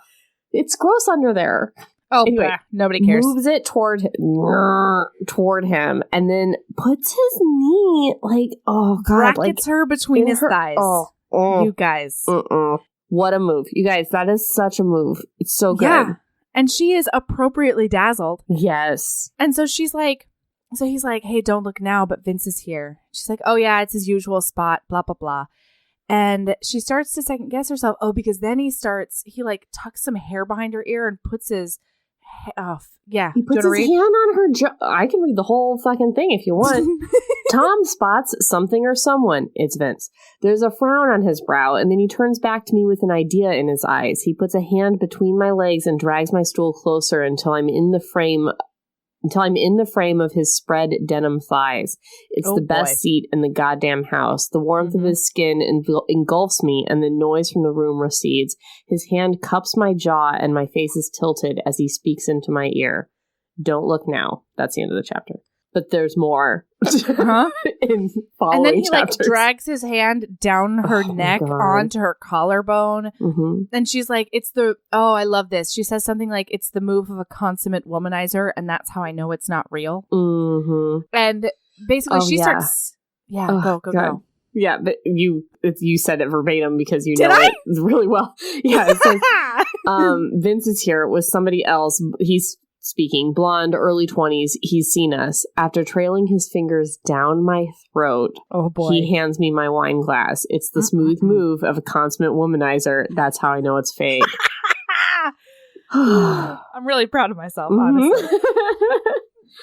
It's gross under there. Oh, anyway, nobody cares. Moves it toward him, and then puts his knee like, oh God, brackets her between his thighs. You guys, what a move, you guys! That is such a move. It's so good. Yeah, and she is appropriately dazzled. Yes, and so she's like, he's like, hey, don't look now, but Vince is here. She's like, oh yeah, it's his usual spot. Blah blah blah. And she starts to second guess herself. Oh, because then he like tucks some hair behind her ear and puts his. He puts his hand on her jaw. I can read the whole fucking thing if you want. Tom spots something or someone. It's Vince. There's a frown on his brow, and then he turns back to me with an idea in his eyes. He puts a hand between my legs and drags my stool closer until I'm in the frame of his spread denim thighs. It's the best seat in the goddamn house. The warmth of his skin engulfs me, and the noise from the room recedes. His hand cups my jaw, and my face is tilted as he speaks into my ear. Don't look now. That's the end of the chapter. But there's more in following And then he chapters. like drags his hand down her neck onto her collarbone. And she's like, I love this. She says something like, it's the move of a consummate womanizer, and that's how I know it's not real. And basically she starts... Yeah, go. Yeah, but you said it verbatim because you know it really well. Yeah, it says, Vince is here with somebody else. He's speaking, blonde, early 20s. He's seen us. After trailing his fingers down my throat, he hands me my wine glass. It's the smooth move of a consummate womanizer. That's how I know it's fake. I'm really proud of myself, honestly.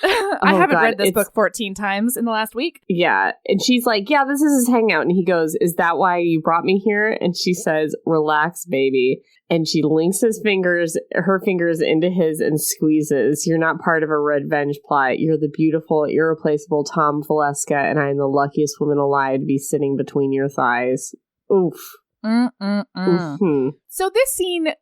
I haven't read this book 14 times in the last week. Yeah. And she's like, yeah, this is his hangout. And he goes, is that why you brought me here? And she says, relax, baby. And she links her fingers into his and squeezes. You're not part of a revenge plot. You're the beautiful, irreplaceable Tom Valeska, and I am the luckiest woman alive to be sitting between your thighs. Oof. Mm-hmm. So this scene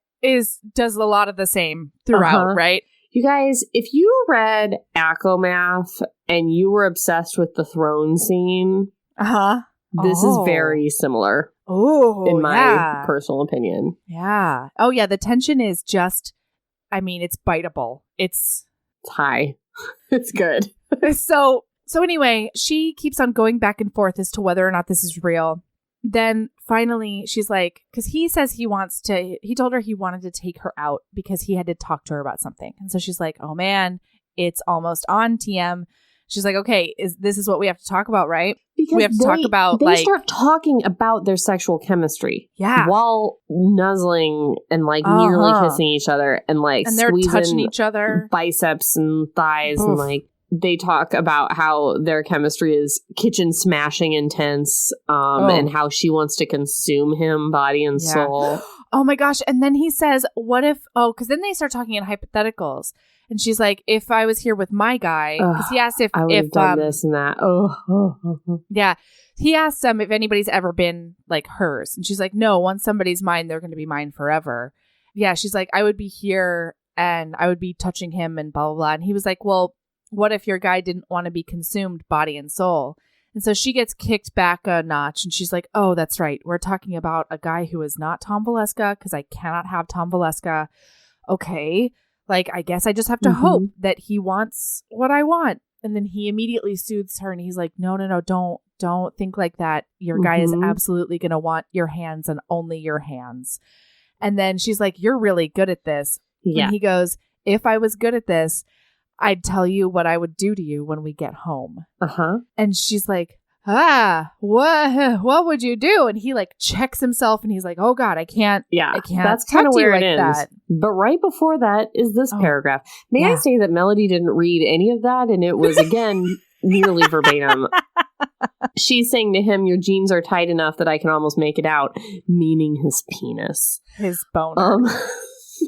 does a lot of the same throughout, right? You guys, if you read Acomath and you were obsessed with the throne scene, this is very similar. Oh, in my personal opinion. Yeah. Oh, yeah. The tension is just, I mean, it's biteable. It's high. It's good. So anyway, she keeps on going back and forth as to whether or not this is real. Then finally, she's like, because he says he told her he wanted to take her out because he had to talk to her about something. And so she's like, oh man, it's almost on, TM. She's like, okay, this is what we have to talk about, right? Because we have to talk about, they start talking about their sexual chemistry. Yeah. While nuzzling and nearly kissing each other and and they're touching each other. Biceps and thighs. Oof. And they talk about how their chemistry is kitchen smashing intense and how she wants to consume him body and soul. Oh my gosh. And then he says, what if, because then they start talking in hypotheticals. And she's like, if I was here with my guy, because he asked if I would have done this and that. Yeah. He asked if anybody's ever been like hers. And she's like, no, once somebody's mine, they're going to be mine forever. Yeah. She's like, I would be here and I would be touching him and blah, blah, blah. And he was like, well, what if your guy didn't want to be consumed body and soul? And so she gets kicked back a notch and she's like, oh, that's right. We're talking about a guy who is not Tom Valeska because I cannot have Tom Valeska. Okay. I guess I just have to hope that he wants what I want. And then he immediately soothes her and he's like, no, don't think like that. Your guy is absolutely going to want your hands and only your hands. And then she's like, you're really good at this. Yeah. And he goes, if I was good at this, I'd tell you what I would do to you when we get home. And she's like, what would you do? And he checks himself and he's like, oh God, I can't. That's kind of where it ends. That. But right before that is this paragraph. May I say that Melody didn't read any of that and it was again nearly verbatim. She's saying to him, your jeans are tight enough that I can almost make it out, meaning his penis. His boner.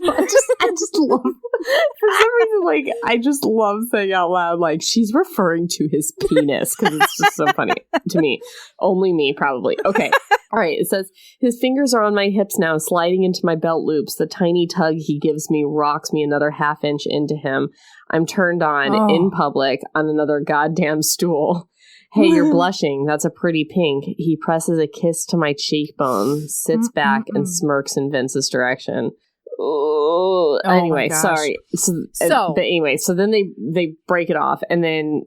I just love, for some reason, I just love saying out loud, she's referring to his penis, because it's just so funny to me. Only me, probably. Okay. All right. It says, his fingers are on my hips now, sliding into my belt loops. The tiny tug he gives me rocks me another half inch into him. I'm turned on in public on another goddamn stool. Hey, you're blushing. That's a pretty pink. He presses a kiss to my cheekbone, sits back, and smirks in Vince's direction. Anyway, sorry. So then they break it off, and then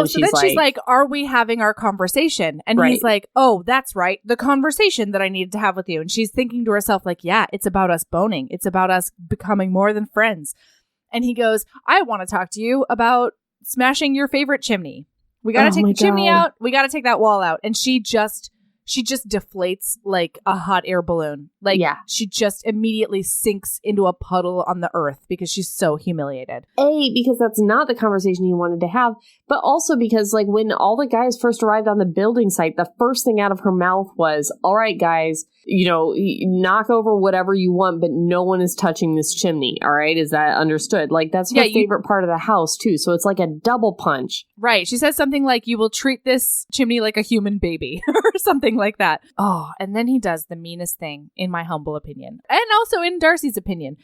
she's like, "Are we having our conversation?" And he's like, "Oh, that's right, the conversation that I needed to have with you." And she's thinking to herself, "Yeah, it's about us boning. It's about us becoming more than friends." And he goes, "I want to talk to you about smashing your favorite chimney. We got to take the chimney out. We got to take that wall out." And she just deflates like a hot air balloon. She just immediately sinks into a puddle on the earth because she's so humiliated. Because that's not the conversation he wanted to have, but also because when all the guys first arrived on the building site, the first thing out of her mouth was, all right, guys, knock over whatever you want, but no one is touching this chimney. All right. Is that understood? That's her favorite part of the house too. So it's like a double punch. Right. She says something like, you will treat this chimney like a human baby or something like that. Oh, and then he does the meanest thing, in my humble opinion, and also in Darcy's opinion,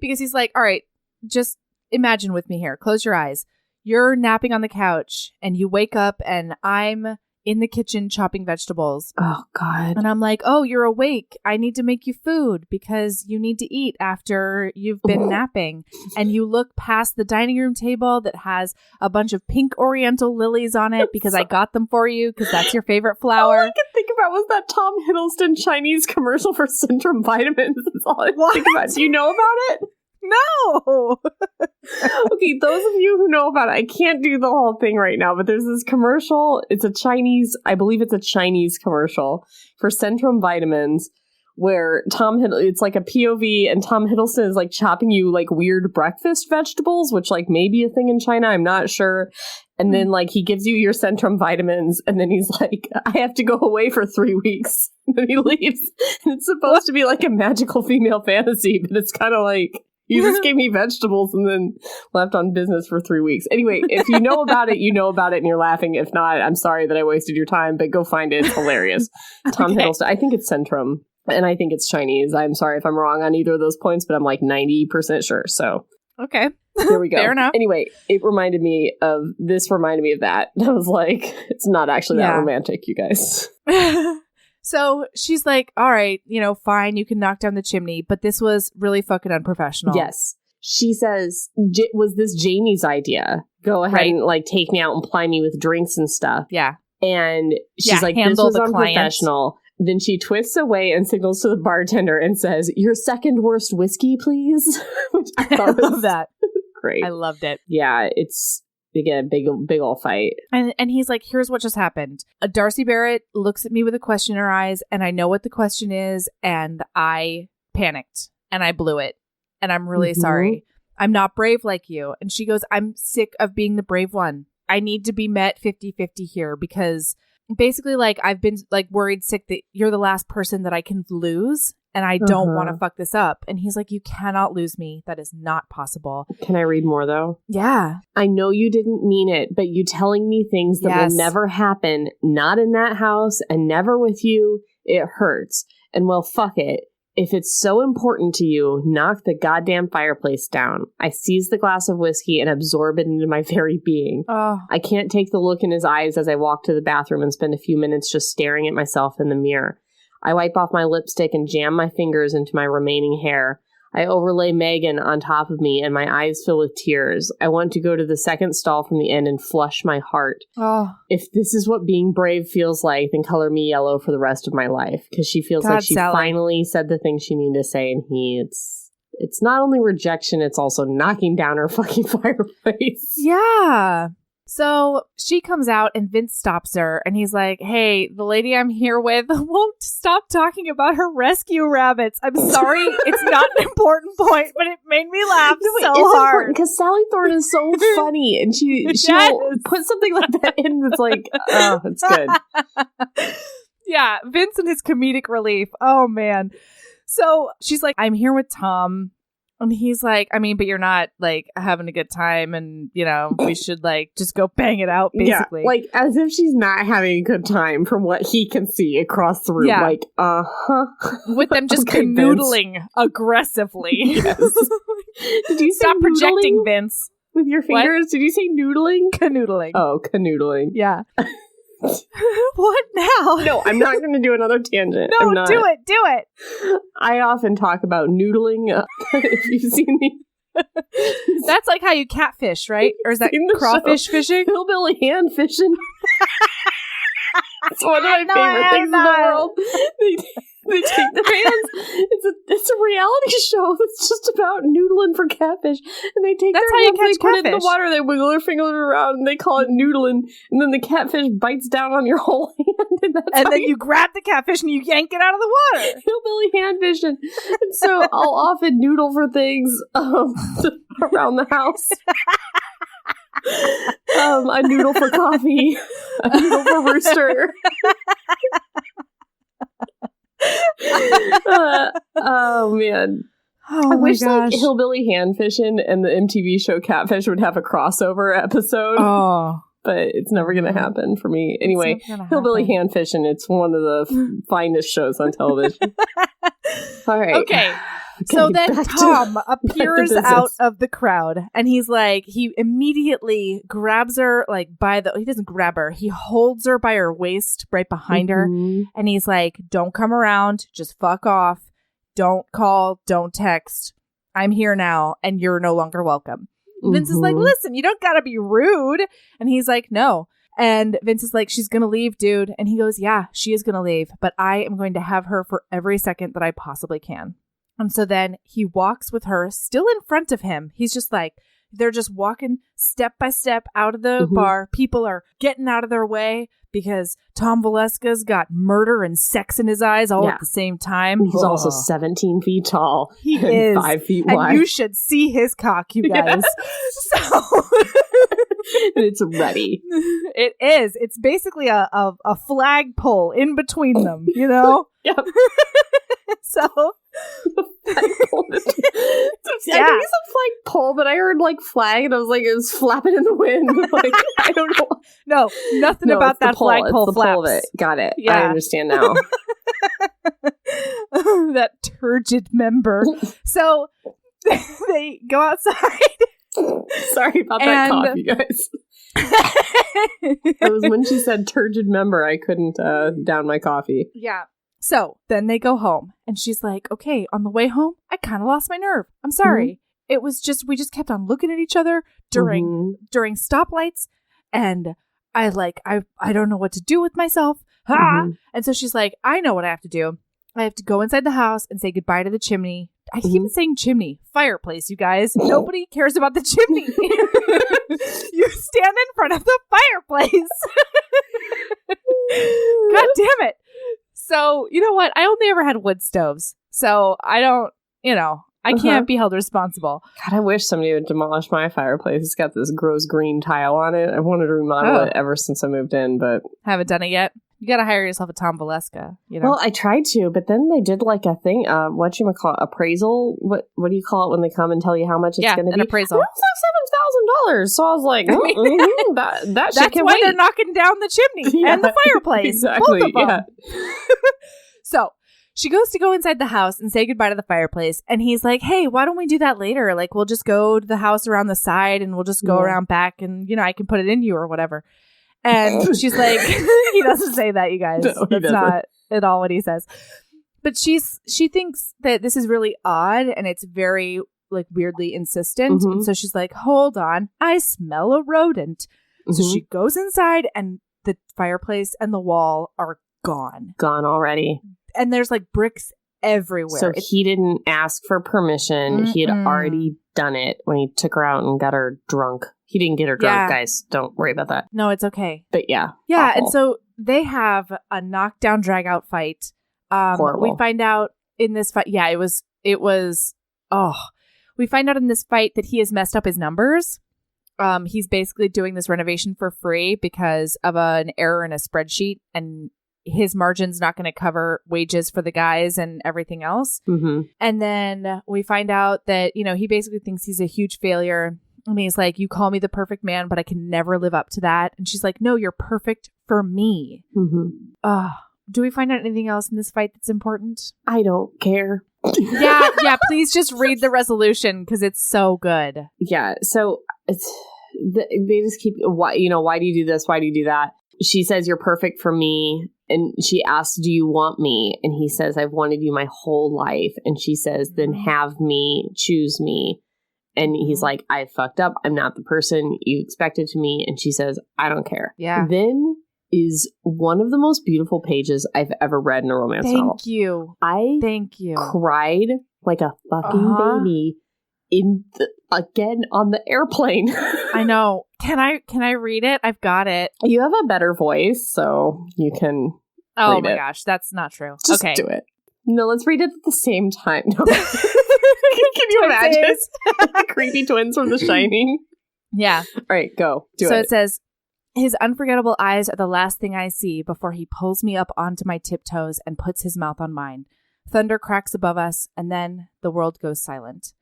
because he's like, all right, just imagine with me here. Close your eyes. You're napping on the couch and you wake up and I'm in the kitchen chopping vegetables. Oh, God. And I'm like, oh, you're awake. I need to make you food because you need to eat after you've been napping. And you look past the dining room table that has a bunch of pink oriental lilies on it because I got them for you because that's your favorite flower. All I could think about was that Tom Hiddleston Chinese commercial for Centrum Vitamins. That's all I think about. Do you know about it? No. Okay, those of you who know about it, I can't do the whole thing right now, but there's this commercial. I believe it's a Chinese commercial for Centrum Vitamins where it's like a POV and Tom Hiddleston is like chopping you like weird breakfast vegetables, which like may be a thing in China. I'm not sure. And then like he gives you your Centrum vitamins and then he's like, I have to go away for 3 weeks. And then he leaves. And it's supposed to be like a magical female fantasy, but it's kind of like, you just gave me vegetables and then left on business for 3 weeks. Anyway, if you know about it, you know about it and you're laughing. If not, I'm sorry that I wasted your time, but go find it. It's hilarious. Tom Hiddleston. I think it's Centrum and I think it's Chinese. I'm sorry if I'm wrong on either of those points, but I'm like 90% sure. So. Okay. There we go. Fair enough. Anyway, it reminded me of that. I was like, it's not actually that romantic, you guys. So she's like, all right, fine, you can knock down the chimney, but this was really fucking unprofessional. Yes. She says, was this Jamie's idea? Go ahead and like take me out and ply me with drinks and stuff. Yeah. And she's like, this was unprofessional. Then she twists away and signals to the bartender and says, your second worst whiskey, please. Which I thought was that. Great. I loved it. Yeah, it's... Again, big old fight. And he's like, here's what just happened. Darcy Barrett looks at me with a question in her eyes, and I know what the question is, and I panicked, and I blew it, and I'm really sorry. I'm not brave like you. And she goes, I'm sick of being the brave one. I need to be met 50-50 here, because basically, like, I've been, like, worried sick that you're the last person that I can lose, and I don't want to fuck this up. And he's like, you cannot lose me. That is not possible. Can I read more, though? Yeah. I know you didn't mean it, but you telling me things that will never happen, not in that house and never with you, it hurts. And well, fuck it. If it's so important to you, knock the goddamn fireplace down. I seize the glass of whiskey and absorb it into my very being. Oh. I can't take the look in his eyes as I walk to the bathroom and spend a few minutes just staring at myself in the mirror. I wipe off my lipstick and jam my fingers into my remaining hair. I overlay Megan on top of me and my eyes fill with tears. I want to go to the second stall from the inn and flush my heart. Oh. If this is what being brave feels like, then color me yellow for the rest of my life. Because she feels like she finally said the thing she needed to say, and it's not only rejection, it's also knocking down her fucking fireplace. Yeah. So she comes out and Vince stops her and he's like, hey, the lady I'm here with won't stop talking about her rescue rabbits. I'm sorry. It's not an important point, but it made me laugh so hard. Because Sally Thorne is so funny and she'll put something like that in that's like, oh, it's good. Yeah. Vince and his comedic relief. Oh, man. So she's like, I'm here with Tom. And he's like, I mean, but you're not, like, having a good time and, we should, like, just go bang it out, basically. Yeah, like, as if she's not having a good time from what he can see across the room. Yeah. Like, With them just canoodling Vince. Aggressively. Yes. Did you Stop projecting, Vince. With your fingers? What? Did you say noodling? Canoodling. Oh, canoodling. Yeah. What now? No, I'm not going to do another tangent. No, do it. I often talk about noodling. If you've seen the... That's like how you catfish, right? Or is that crawfish fishing? Hillbilly hand fishing. It's one of my favorite things in the world. They take their hands. It's a reality show that's just about noodling for catfish. And they take their hands, they put it in the water, they wiggle their fingers around, and they call it noodling. And then the catfish bites down on your whole hand. And then you grab the catfish and you yank it out of the water. Hillbilly hand fishing. And so I'll often noodle for things around the house. A noodle for coffee. A noodle for rooster. Oh man. Oh, I wish like Hillbilly Hand Fishing and the MTV show Catfish would have a crossover episode. Oh. But it's never going to happen for me. Anyway, Hillbilly Hand Fishing, it's one of the finest shows on television. All right. Okay. So then Tom appears out of the crowd and he's like, he immediately grabs her like he doesn't grab her. He holds her by her waist right behind her. And he's like, don't come around. Just fuck off. Don't call. Don't text. I'm here now and you're no longer welcome. Vince is like, listen, you don't gotta be rude. And he's like, no. And Vince is like, she's gonna leave, dude. And he goes, yeah, she is gonna leave. But I am going to have her for every second that I possibly can. And so then he walks with her still in front of him. He's just like, They're just walking step by step out of the bar. People are getting out of their way because Tom Valeska's got murder and sex in his eyes all at the same time. He's also 17 feet tall. He is. 5 feet wide. And you should see his cock, you guys. So... And it's ready. It is. It's basically a flagpole in between them, you know? Yep. So... I think it's a flagpole, but I heard like flag and I was like, it was flapping in the wind. Like, I don't know. No, nothing about that flagpole flaps. Got it. Yeah. I understand now. That turgid member. So they go outside. Sorry about that coffee, guys. It was when she said turgid member, I couldn't down my coffee. Yeah. So then they go home and she's like, okay, on the way home, I kind of lost my nerve. I'm sorry. It was just, we just kept on looking at each other during stoplights. And I don't know what to do with myself. And so she's like, I know what I have to do. I have to go inside the house and say goodbye to the chimney. I keep saying chimney. Fireplace, you guys. Nobody cares about the chimney. You stand in front of the fireplace. God damn it. So, you know what? I only ever had wood stoves. So I don't, I can't be held responsible. God, I wish somebody would demolish my fireplace. It's got this gross green tile on it. I wanted to remodel it ever since I moved in, but... Haven't done it yet? You gotta hire yourself a Tom Valeska, you know? Well, I tried to, but then they did like a thing, whatchamacallit, appraisal? What do you call it when they come and tell you how much it's going to be? An appraisal. It was like $7,000. So I was like, that shit can wait. That's why they're knocking down the chimney and the fireplace. Exactly, both of them. So she goes to go inside the house and say goodbye to the fireplace. And he's like, hey, why don't we do that later? Like, we'll just go to the house around the side and we'll just go around back and, I can put it in you or whatever. And she's like, he doesn't say that, you guys. No, that's not at all what he says. But she thinks that this is really odd and it's very like weirdly insistent. And so she's like, hold on, I smell a rodent. So she goes inside and the fireplace and the wall are gone. Gone already. And there's like bricks everywhere. So he didn't ask for permission. He had already done it when he took her out and got her drunk. He didn't get her drunk, guys. Don't worry about that. No, it's okay. But yeah. Yeah, awful. And so they have a knockdown, drag-out fight. Horrible. We find out in this fight, we find out in this fight that he has messed up his numbers. He's basically doing this renovation for free because of an error in a spreadsheet, and his margin's not going to cover wages for the guys and everything else. And then we find out that, he basically thinks he's a huge failure. And he's like, you call me the perfect man, but I can never live up to that. And she's like, no, you're perfect for me. Do we find out anything else in this fight that's important? I don't care. Yeah. Please just read the resolution because it's so good. Yeah. So they just keep, why do you do this? Why do you do that? She says, you're perfect for me. And she asks, do you want me? And he says, I've wanted you my whole life. And she says, then have me, choose me. And he's like, I fucked up. I'm not the person you expected to me. And she says, I don't care. Yeah. Then is one of the most beautiful pages I've ever read in a romance novel. Thank you. Cried like a fucking baby again on the airplane. I know. Can I read it? I've got it. You have a better voice, so you can read it. Gosh, that's not true. Just do it. No, let's read it at the same time. No. Can you imagine? The creepy twins from The Shining. Yeah. All right, go. Do it. So it says, his unforgettable eyes are the last thing I see before he pulls me up onto my tiptoes and puts his mouth on mine. Thunder cracks above us, and then the world goes silent.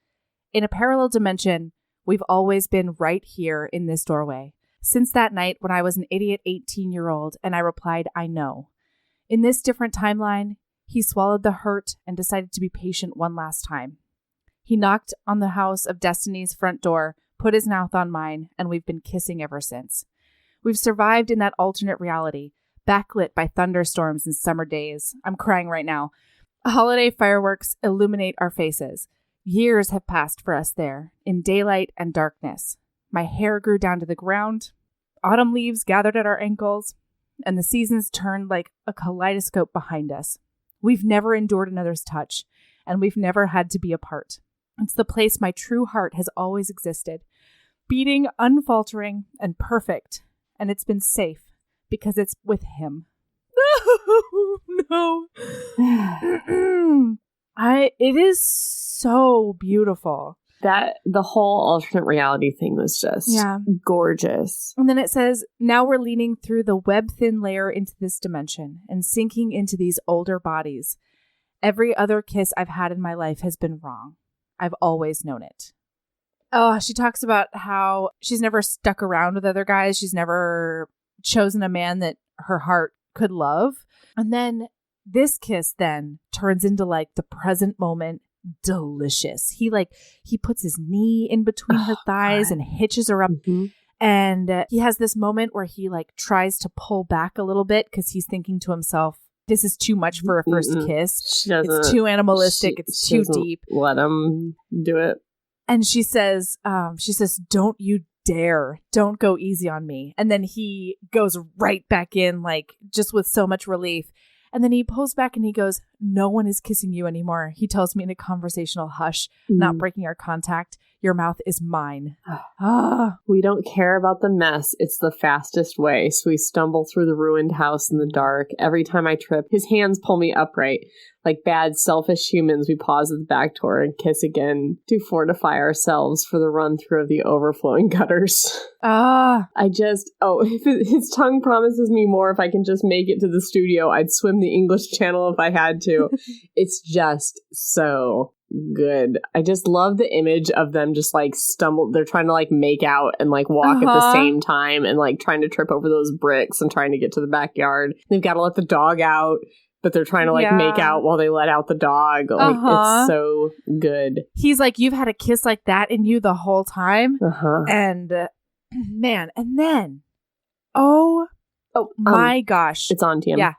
In a parallel dimension, we've always been right here in this doorway. Since that night when I was an idiot 18-year-old and I replied, I know. In this different timeline, he swallowed the hurt and decided to be patient one last time. He knocked on the House of Destiny's front door, put his mouth on mine, and we've been kissing ever since. We've survived in that alternate reality, backlit by thunderstorms and summer days. I'm crying right now. Holiday fireworks illuminate our faces. Years have passed for us there, in daylight and darkness. My hair grew down to the ground. Autumn leaves gathered at our ankles, and the seasons turned like a kaleidoscope behind us. We've never endured another's touch, and we've never had to be apart. It's the place my true heart has always existed. beating unfaltering and perfect. And it's been safe because it's with him. No. It is so beautiful. That the whole alternate reality thing was just gorgeous. And then it says, now we're leaning through the web-thin layer into this dimension and sinking into these older bodies. Every other kiss I've had in my life has been wrong. I've always known it. Oh, she talks about how she's never stuck around with other guys. She's never chosen a man that her heart could love. And then this kiss then turns into like the present moment. Delicious. He puts his knee in between her thighs and hitches her up. And he has this moment where he like tries to pull back a little bit because he's thinking to himself, this is too much for a first kiss. It's too animalistic. It's too deep. Let him do it. And she says, don't you dare. Don't go easy on me. And then he goes right back in, like just with so much relief. And then he pulls back and he goes, no one is kissing you anymore. He tells me in a conversational hush, not breaking our contact. Your mouth is mine. We don't care about the mess. It's the fastest way. So we stumble through the ruined house in the dark. Every time I trip, his hands pull me upright. Like bad, selfish humans, we pause at the back door and kiss again to fortify ourselves for the run through of the overflowing gutters. If his tongue promises me more, if I can just make it to the studio, I'd swim the English Channel if I had to. It's just so good. I just love the image of them just like stumble. They're trying to like make out and like walk at the same time and like trying to trip over those bricks and trying to get to the backyard. They've got to let the dog out, but they're trying to like make out while they let out the dog. Like it's so good. He's like, you've had a kiss like that in you the whole time. And man, and then my gosh, it's on TM. Yeah.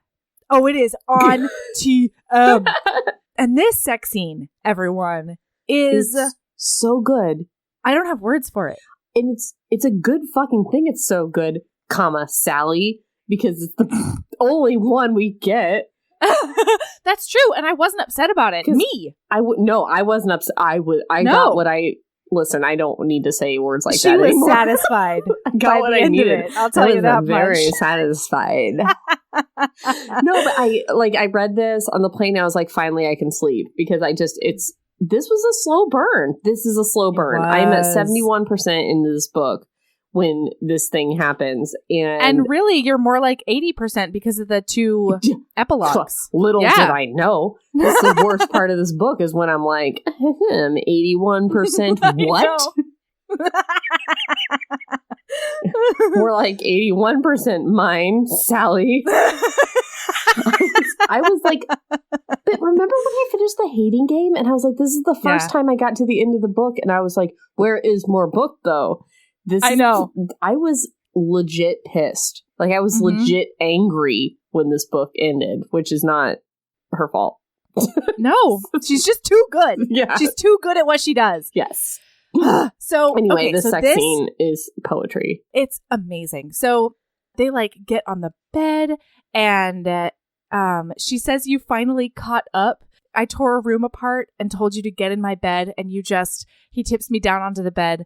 Oh, it is on TM. And this sex scene, everyone, is so good. I don't have words for it. And it's a good fucking thing. It's so good, Sally, because it's the only one we get. That's true, and I wasn't upset about it. Me, I wasn't upset. I got what I. Listen, I don't need to say words like that anymore. She was satisfied. I got what I needed. I'll tell you that much. Very satisfied. No, but I read this on the plane. I was like, finally, I can sleep because this was a slow burn. This is a slow burn. I'm at 71% into this book when this thing happens. And really, you're more like 80% because of the two epilogues. Little did I know. That's the worst part of this book is when I'm like, 81% what? More like 81% mine, Sally. I was like, but remember when I finished the hating game? And I was like, this is the first time I got to the end of the book. And I was like, where is more book though? I know. I was legit pissed. Like I was legit angry when this book ended, which is not her fault. No, she's just too good. Yeah. She's too good at what she does. Yes. So anyway, this sex scene is poetry. It's amazing. So they like get on the bed and she says, you finally caught up. I tore a room apart and told you to get in my bed and he tips me down onto the bed.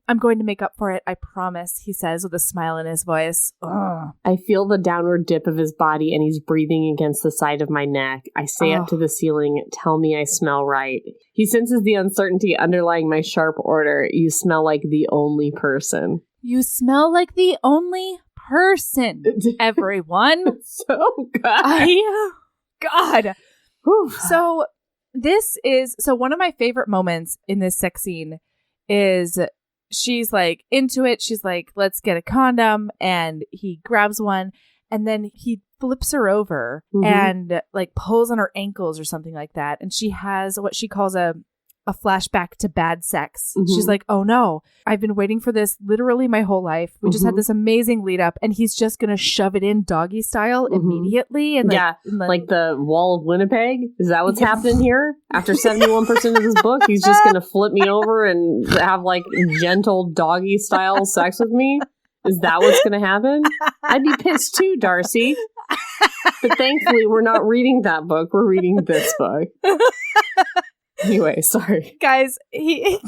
I'm going to make up for it, I promise, he says with a smile in his voice. Ugh. I feel the downward dip of his body and he's breathing against the side of my neck. I say up to the ceiling, tell me I smell right. He senses the uncertainty underlying my sharp order. You smell like the only person. You smell like the only person, everyone. So good. God. So one of my favorite moments in this sex scene is she's like into it. She's like, let's get a condom. And he grabs one and then he flips her over and like pulls on her ankles or something like that. And she has what she calls a flashback to bad sex. She's like, oh no, I've been waiting for this literally my whole life. We just had this amazing lead up and he's just going to shove it in doggy style immediately. And like the Wall of Winnipeg. Is that what's happening here? After 71% of this book, he's just going to flip me over and have like gentle doggy style sex with me? Is that what's going to happen? I'd be pissed too, Darcy. But thankfully, we're not reading that book. We're reading this book. Anyway, sorry. Guys, he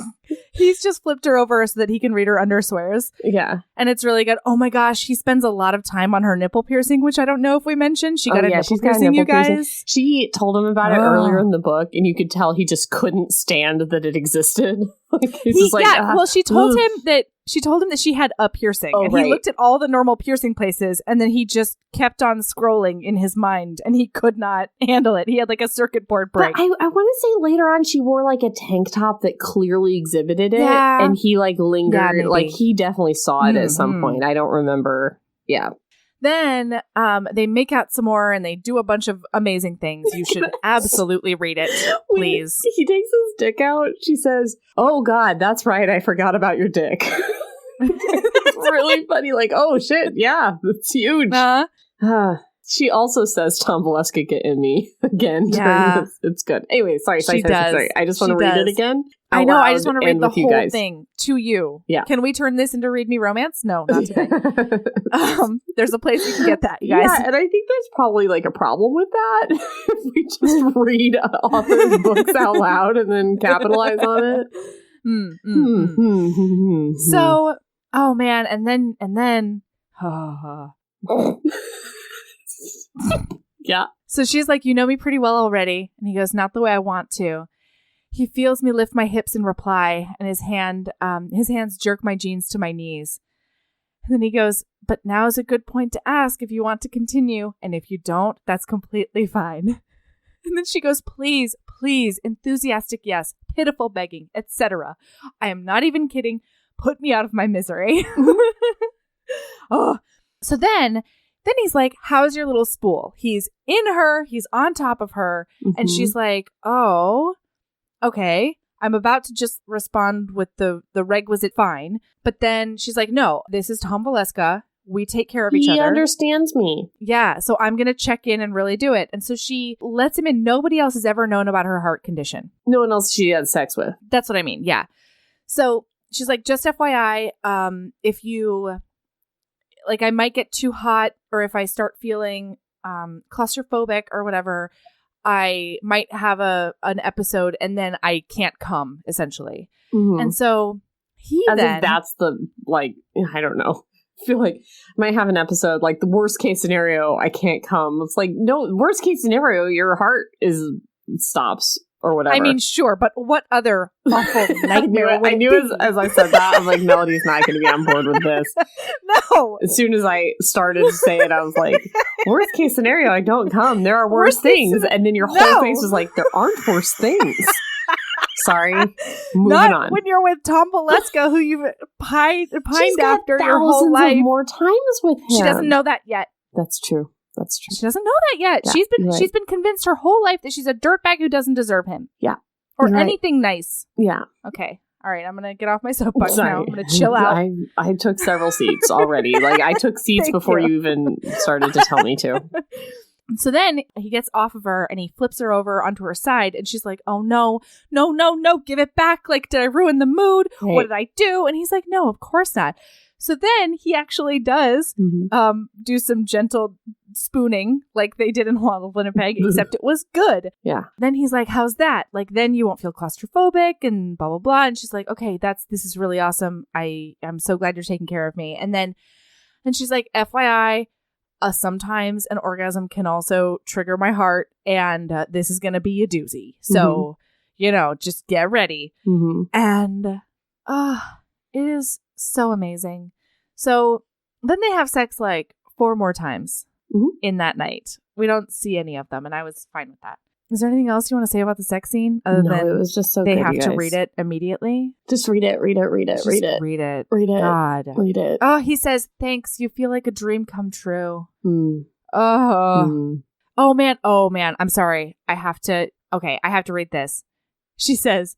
he's just flipped her over so that he can read her underswears. Yeah. And it's really good. Oh my gosh, he spends a lot of time on her nipple piercing, which I don't know if we mentioned. She got a nipple piercing, you guys. Piercing. She told him about it earlier in the book, and you could tell he just couldn't stand that it existed. Well, she told him that she had a piercing, and he looked at all the normal piercing places, and then he just kept on scrolling in his mind, and he could not handle it. He had like a circuit board break. But I want to say later on she wore like a tank top that clearly exhibited it, and he like lingered. Like he definitely saw it at some point. I don't remember. Yeah. Then they make out some more and they do a bunch of amazing things. You should absolutely read it, please. When he takes his dick out, she says, "Oh God, that's right. I forgot about your dick." It's really funny. Like, oh shit, yeah, it's huge. She also says Tom Valeska get in me again. Yeah. It's good. Anyway, sorry. I just want to read it again. I know. I just want to read the whole thing to you. Yeah. Can we turn this into Read Me Romance? No, not today. There's a place you can get that, you guys. Yeah, and I think there's probably like a problem with that. If we just read authors' books out loud and then capitalize on it. So, oh man, and then. Yeah. So she's like, "You know me pretty well already." And he goes, "Not the way I want to." He feels me lift my hips in reply, and his hands jerk my jeans to my knees. And then he goes, "But now is a good point to ask if you want to continue, and if you don't, that's completely fine." And then she goes, "Please, please, enthusiastic yes, pitiful begging, etc. I am not even kidding. Put me out of my misery." Oh, so then he's like, "How's your little spool?" He's in her, he's on top of her, and she's like, "Oh, okay." I'm about to just respond with the requisite fine. But then she's like, "No, this is Tom Valeska. We take care of each other. He understands me." Yeah, so I'm going to check in and really do it. And so she lets him in. Nobody else has ever known about her heart condition. No one else she had sex with. That's what I mean, yeah. So she's like, "Just FYI, if you... like I might get too hot, or if I start feeling claustrophobic or whatever, I might have an episode and then I can't come, essentially." And so if that's the, like, I don't know. I feel like I might have an episode, like the worst case scenario, I can't come. It's like, no, worst case scenario, your heart stops. Or whatever. I mean, sure, but what other awful nightmare I knew as I said that, I'm like, Melody's not going to be on board with this. No. As soon as I started to say it, I was like, worst case scenario, I don't come. There are worse things. And then your whole face was like, there aren't worse things. Sorry. Moving on. When you're with Tom Valeska, who you've pined after your whole life. More times with him. She doesn't know that yet. That's true. That's true. She doesn't know that yet. Yeah, she's been convinced her whole life that she's a dirtbag who doesn't deserve him. Yeah. Or anything nice. Yeah. Okay. All right. I'm going to get off my soapbox now. I'm going to chill out. I took several seats already. Like, I took seats before you even started to tell me to. So then he gets off of her and he flips her over onto her side, and she's like, "Oh no, give it back. Like, did I ruin the mood? Right. What did I do?" And he's like, "No, of course not." So then he actually does do some gentle spooning like they did in Wild of Winnipeg, except it was good. Yeah. Then he's like, "How's that? Like, then you won't feel claustrophobic and blah, blah, blah." And she's like, "Okay, this is really awesome. I'm so glad you're taking care of me." And then she's like, "FYI, sometimes an orgasm can also trigger my heart, and this is going to be a doozy. So, just get ready." And it is so amazing. So then they have sex like 4 more times in that night. We don't see any of them, and I was fine with that. Is there anything else you want to say about the sex scene? Other than it was just so they good, have to read it immediately? Just read it. Read it. God. Read it. Oh, he says, "Thanks. You feel like a dream come true." Oh, man. I'm sorry. I have to read this. She says,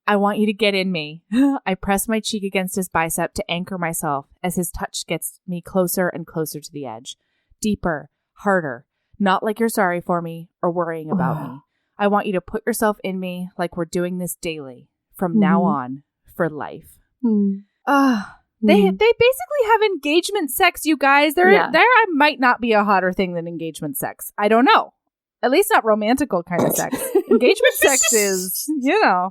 "I want you to get in me." I press my cheek against his bicep to anchor myself as his touch gets me closer and closer to the edge. Deeper, harder, not like you're sorry for me or worrying about me. I want you to put yourself in me like we're doing this daily from now on for life. They basically have engagement sex, you guys. There might not be a hotter thing than engagement sex. I don't know. At least not romantical kind of sex. Engagement sex is, Yeah.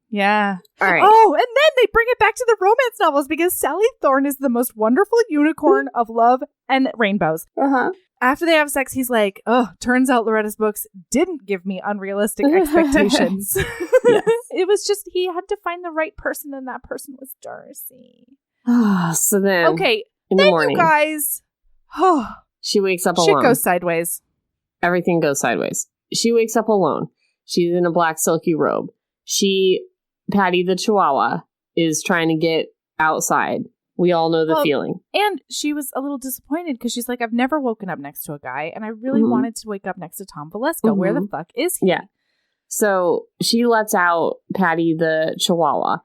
Yeah. All right. Oh, and then they bring it back to the romance novels because Sally Thorne is the most wonderful unicorn of love and rainbows. Uh-huh. After they have sex, he's like, oh, turns out Loretta's books didn't give me unrealistic expectations. Yes. It was just, he had to find the right person, and that person was Darcy. So then, okay, in the morning, you guys, she wakes up alone. Shit goes sideways. Everything goes sideways. She wakes up alone. She's in a black silky robe. Patty the Chihuahua, is trying to get outside. We all know the feeling. And she was a little disappointed because she's like, I've never woken up next to a guy, and I really wanted to wake up next to Tom Valesco. Where the fuck is he? Yeah. So she lets out Patty the Chihuahua.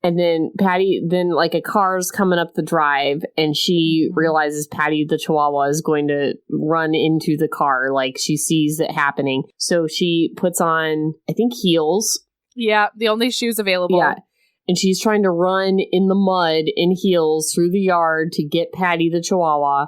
And then like a car's coming up the drive, and she realizes Patty the Chihuahua is going to run into the car. Like, she sees it happening. So she puts on, I think, heels. Yeah, the only shoes available. Yeah. And she's trying to run in the mud in heels through the yard to get Patty the Chihuahua.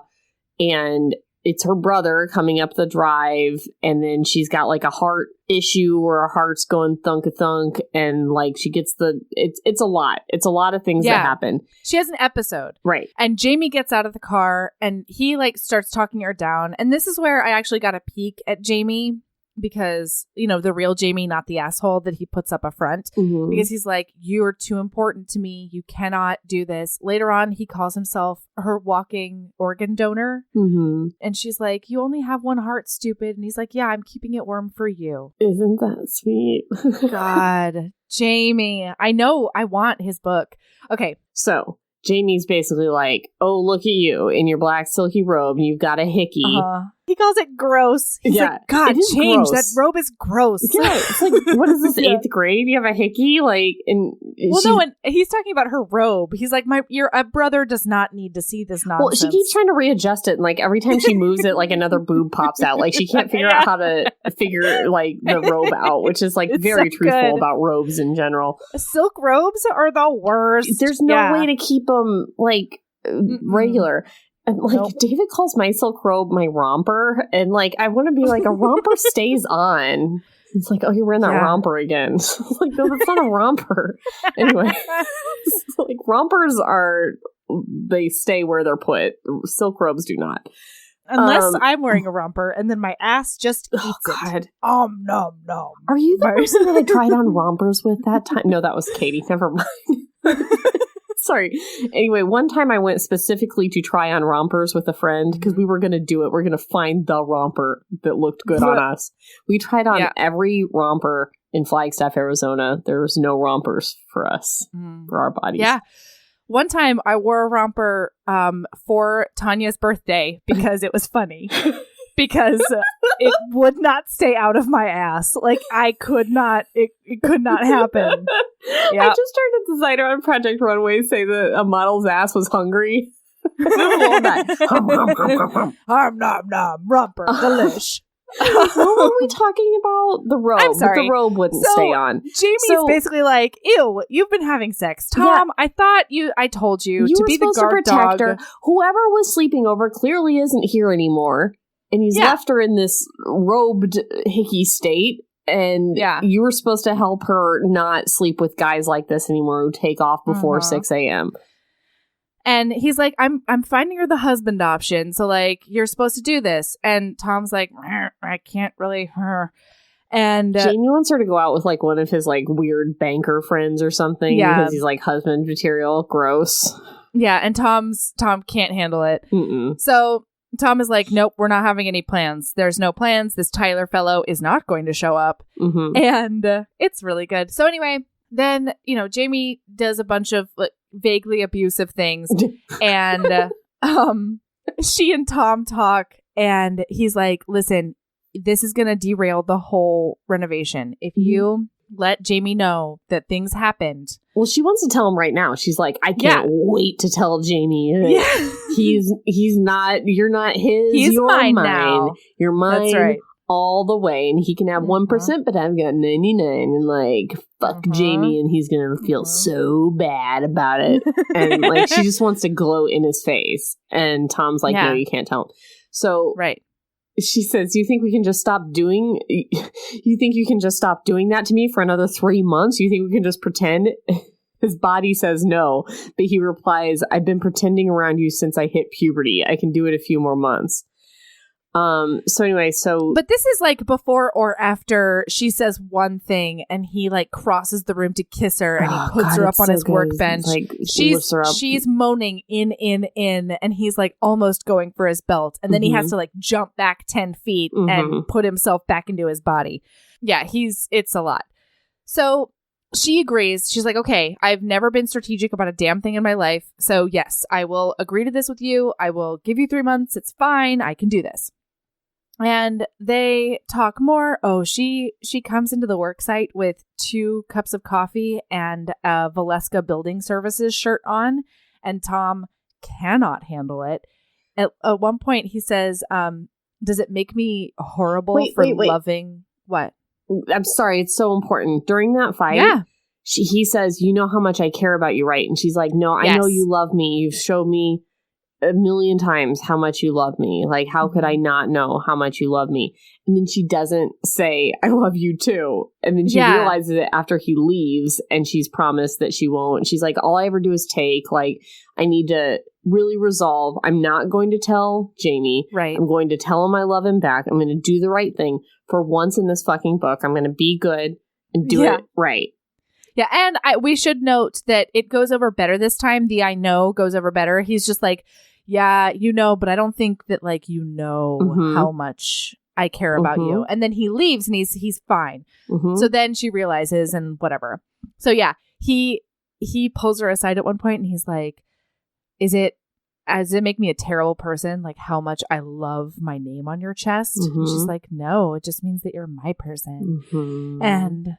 And it's her brother coming up the drive. And then she's got like a heart issue where her heart's going thunk-a-thunk. And like she gets it's a lot. It's a lot of things that happen. She has an episode. Right. And Jamie gets out of the car and he like starts talking her down. And this is where I actually got a peek at Jamie. Because, you know, the real Jamie, not the asshole that he puts up a front. Because he's like, you're too important to me. You cannot do this. Later on, he calls himself her walking organ donor. And she's like, you only have one heart, stupid. And he's like, yeah, I'm keeping it warm for you. Isn't that sweet? God, Jamie. I know. I want his book. Okay. So Jamie's basically like, oh, look at you in your black silky robe and you've got a hickey. He calls it gross. He's like, God, change. Gross. That robe is gross. Yeah, it's like, what is this, 8th grade? You have a hickey? Like, and no, and he's talking about her robe. He's like, your brother does not need to see this nonsense. Well, she keeps trying to readjust it, and like every time she moves it, like another boob pops out. Like she can't figure out how to figure like the robe out, which is like very truthful about robes in general. Silk robes are the worst. There's no way to keep them like regular. And like David calls my silk robe my romper, and like I want to be like, a romper stays on. It's like, oh, you're wearing that romper again. Like, no, that's not a romper. Anyway, like rompers they stay where they're put. Silk robes do not. Unless I'm wearing a romper, and then my ass just eats it. Nom, nom. Are you the person that I tried on rompers with that time? No, that was Katie. Never mind. Sorry. Anyway, one time I went specifically to try on rompers with a friend because we were going to do it. We're going to find the romper that looked good on us. We tried on every romper in Flagstaff, Arizona. There was no rompers for us, for our bodies. Yeah. One time I wore a romper for Tanya's birthday because it was funny. Because it would not stay out of my ass. Like, I could not, it could not happen. Yep. I just heard a designer on Project Runway say that a model's ass was hungry. Nom, nom, romper, delish. What were we talking about? The robe. I'm sorry. But the robe wouldn't stay on. Jamie's basically like, ew, you've been having sex. Tom, I thought I told you to be the guard dog. Her. Whoever was sleeping over clearly isn't here anymore. And he's left her in this robed hickey state. And you were supposed to help her not sleep with guys like this anymore who take off before 6 a.m. And he's like, I'm finding her the husband option. So, like, you're supposed to do this. And Tom's like, I can't really. And Jamie wants her to go out with, like, one of his, like, weird banker friends or something. Yeah. Because he's, like, husband material. Gross. Yeah. And Tom can't handle it. So Tom is like, nope, we're not having any plans. There's no plans. This Tyler fellow is not going to show up. And it's really good. So anyway, then, you know, Jamie does a bunch of like, vaguely abusive things. And she and Tom talk. And he's like, listen, this is going to derail the whole renovation. If you let Jamie know that things happened. Well, she wants to tell him right now. She's like, I can't wait to tell Jamie. He's not, you're not his. You're mine now. You're mine. That's right. All the way. And he can have 1%, but I've got 99. And like, fuck Jamie. And he's going to feel so bad about it. And like, she just wants to gloat in his face. And Tom's like, no, you can't tell him. So, she says, you think you can just stop doing that to me for another 3 months? You think we can just pretend? His body says no, but he replies, I've been pretending around you since I hit puberty. I can do it a few more months. So anyway, but this is like before or after she says one thing and he like crosses the room to kiss her and he puts her up on his workbench. Like, she's moaning in, and he's like almost going for his belt. And then he has to like jump back 10 feet and put himself back into his body. Yeah, it's a lot. So she agrees. She's like, okay, I've never been strategic about a damn thing in my life. So yes, I will agree to this with you. I will give you 3 months. It's fine. I can do this. And they talk more. Oh, she comes into the work site with 2 cups of coffee and a Valeska Building Services shirt on. And Tom cannot handle it. At one point, he says, does it make me horrible for loving... What? I'm sorry. It's so important. During that fight, he says, you know how much I care about you, right? And she's like, no, I know you love me. You've showed me a million times how much you love me. Like, how could I not know how much you love me? And then she doesn't say, I love you too. And then she realizes it after he leaves, and she's promised that she won't. She's like, all I ever do is take. Like, I need to really resolve. I'm not going to tell Jamie. Right. I'm going to tell him I love him back. I'm going to do the right thing. For once in this fucking book, I'm going to be good and do it right. Yeah, and we should note that it goes over better this time. The I know goes over better. He's just like, yeah, you know, but I don't think that, like, you know how much I care about you. And then he leaves and he's fine. So then she realizes and whatever. So yeah, he pulls her aside at one point and he's like, does it make me a terrible person? Like, how much I love my name on your chest? And she's like, no, it just means that you're my person. And